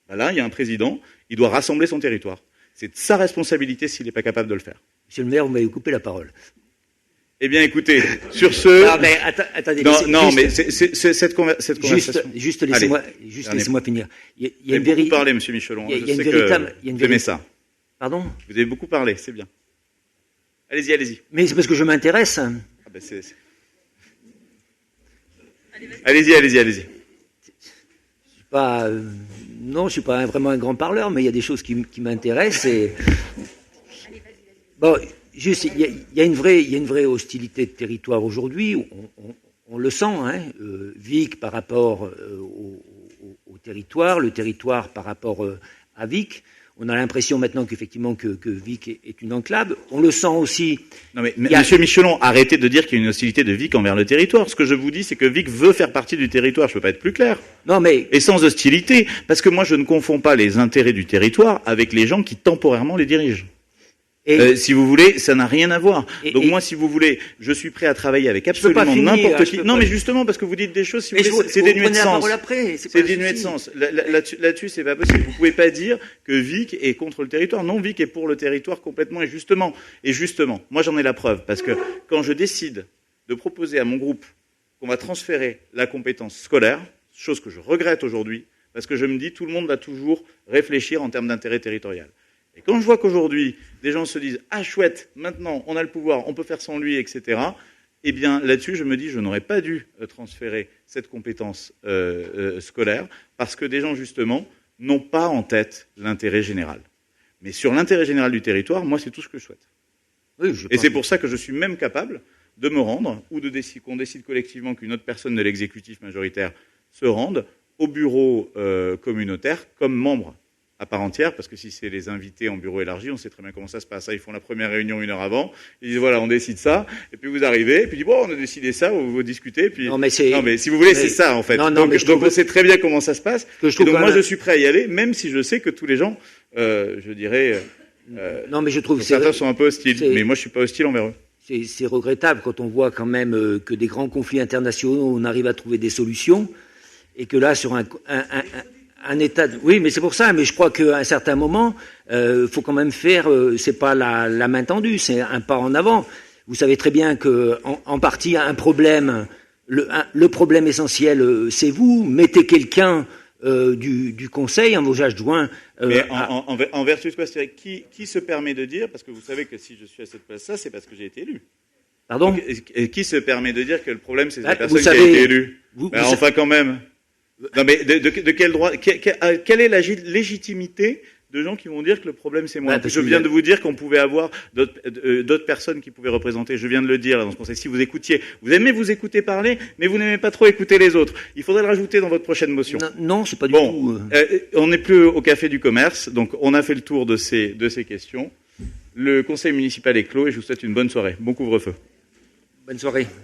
Là, il y a un président, il doit rassembler son territoire. C'est de sa responsabilité s'il n'est pas capable de le faire. Monsieur le maire, vous m'avez coupé la parole. Eh bien, écoutez, sur ce... Non, mais attendez. Mais c'est cette conversation... Juste laissez-moi finir. Vous avez beaucoup parlé, monsieur Michelon. Je sais que vous aimez ça. Pardon ? Vous avez beaucoup parlé, c'est bien. Allez-y. Mais c'est parce que je m'intéresse. Allez-y. Je suis pas vraiment un grand parleur, mais il y a des choses qui m'intéressent. Bon, juste, il y a une vraie hostilité de territoire aujourd'hui. On le sent, Vic par rapport au territoire, le territoire par rapport à Vic. On a l'impression maintenant qu'effectivement que Vic est une enclave. On le sent aussi. Non mais monsieur Michelon, arrêtez de dire qu'il y a une hostilité de Vic envers le territoire. Ce que je vous dis, c'est que Vic veut faire partie du territoire. Je peux pas être plus clair. Non mais et sans hostilité, parce que moi je ne confonds pas les intérêts du territoire avec les gens qui temporairement les dirigent. Si vous voulez, ça n'a rien à voir. Donc moi, si vous voulez, je suis prêt à travailler avec absolument n'importe qui. Non, mais justement, parce que vous dites des choses, si vous voulez, c'est dénué de sens. C'est dénué de sens. Là-dessus, c'est pas possible. Vous pouvez pas dire que Vic est contre le territoire. Non, Vic est pour le territoire complètement et justement. Moi, j'en ai la preuve, parce que quand je décide de proposer à mon groupe qu'on va transférer la compétence scolaire, chose que je regrette aujourd'hui, parce que je me dis, tout le monde va toujours réfléchir en termes d'intérêt territorial. Et quand je vois qu'aujourd'hui, des gens se disent « Ah chouette, maintenant on a le pouvoir, on peut faire sans lui, etc. » Eh bien là-dessus, je me dis « Je n'aurais pas dû transférer cette compétence scolaire parce que des gens, justement, n'ont pas en tête l'intérêt général. » Mais sur l'intérêt général du territoire, moi, c'est tout ce que je souhaite. Oui, et c'est pour ça que je suis même capable de me rendre, ou qu'on décide collectivement qu'une autre personne de l'exécutif majoritaire se rende au bureau communautaire comme membre à part entière, parce que si c'est les invités en bureau élargi, on sait très bien comment ça se passe. Ils font la première réunion 1 heure avant, ils disent voilà, on décide ça, et puis vous arrivez, et puis bon, on a décidé ça, vous discutez, puis... Non, mais si vous voulez, c'est ça, en fait. Donc on sait très bien comment ça se passe, et donc moi, je suis prêt à y aller, même si je sais que tous les gens, je dirais... non, mais je trouve certains sont un peu hostiles, mais moi, je suis pas hostile envers eux. C'est regrettable quand on voit quand même que des grands conflits internationaux, on arrive à trouver des solutions, et que là, sur un état oui, mais c'est pour ça. Mais je crois qu'à un certain moment, faut quand même faire. C'est pas la main tendue, c'est un pas en avant. Vous savez très bien que en partie, un problème, le problème essentiel, c'est vous. Mettez quelqu'un du conseil, un vos adjoints. Mais en vertu de quoi, c'est qui se permet de dire, parce que vous savez que si je suis à cette place-là, c'est parce que j'ai été élu. Pardon. Donc, et qui se permet de dire que le problème, c'est la personne qui a été élue. Enfin, quand même. Non, mais de quel droit, quelle est la légitimité de gens qui vont dire que le problème c'est moi? Je viens de vous dire qu'on pouvait avoir d'autres personnes qui pouvaient représenter. Je viens de le dire dans ce conseil. Si vous écoutiez, vous aimez vous écouter parler, mais vous n'aimez pas trop écouter les autres. Il faudrait le rajouter dans votre prochaine motion. Non, c'est pas du tout. On n'est plus au café du commerce, donc on a fait le tour de ces questions. Le conseil municipal est clos et je vous souhaite une bonne soirée. Bon couvre-feu. Bonne soirée.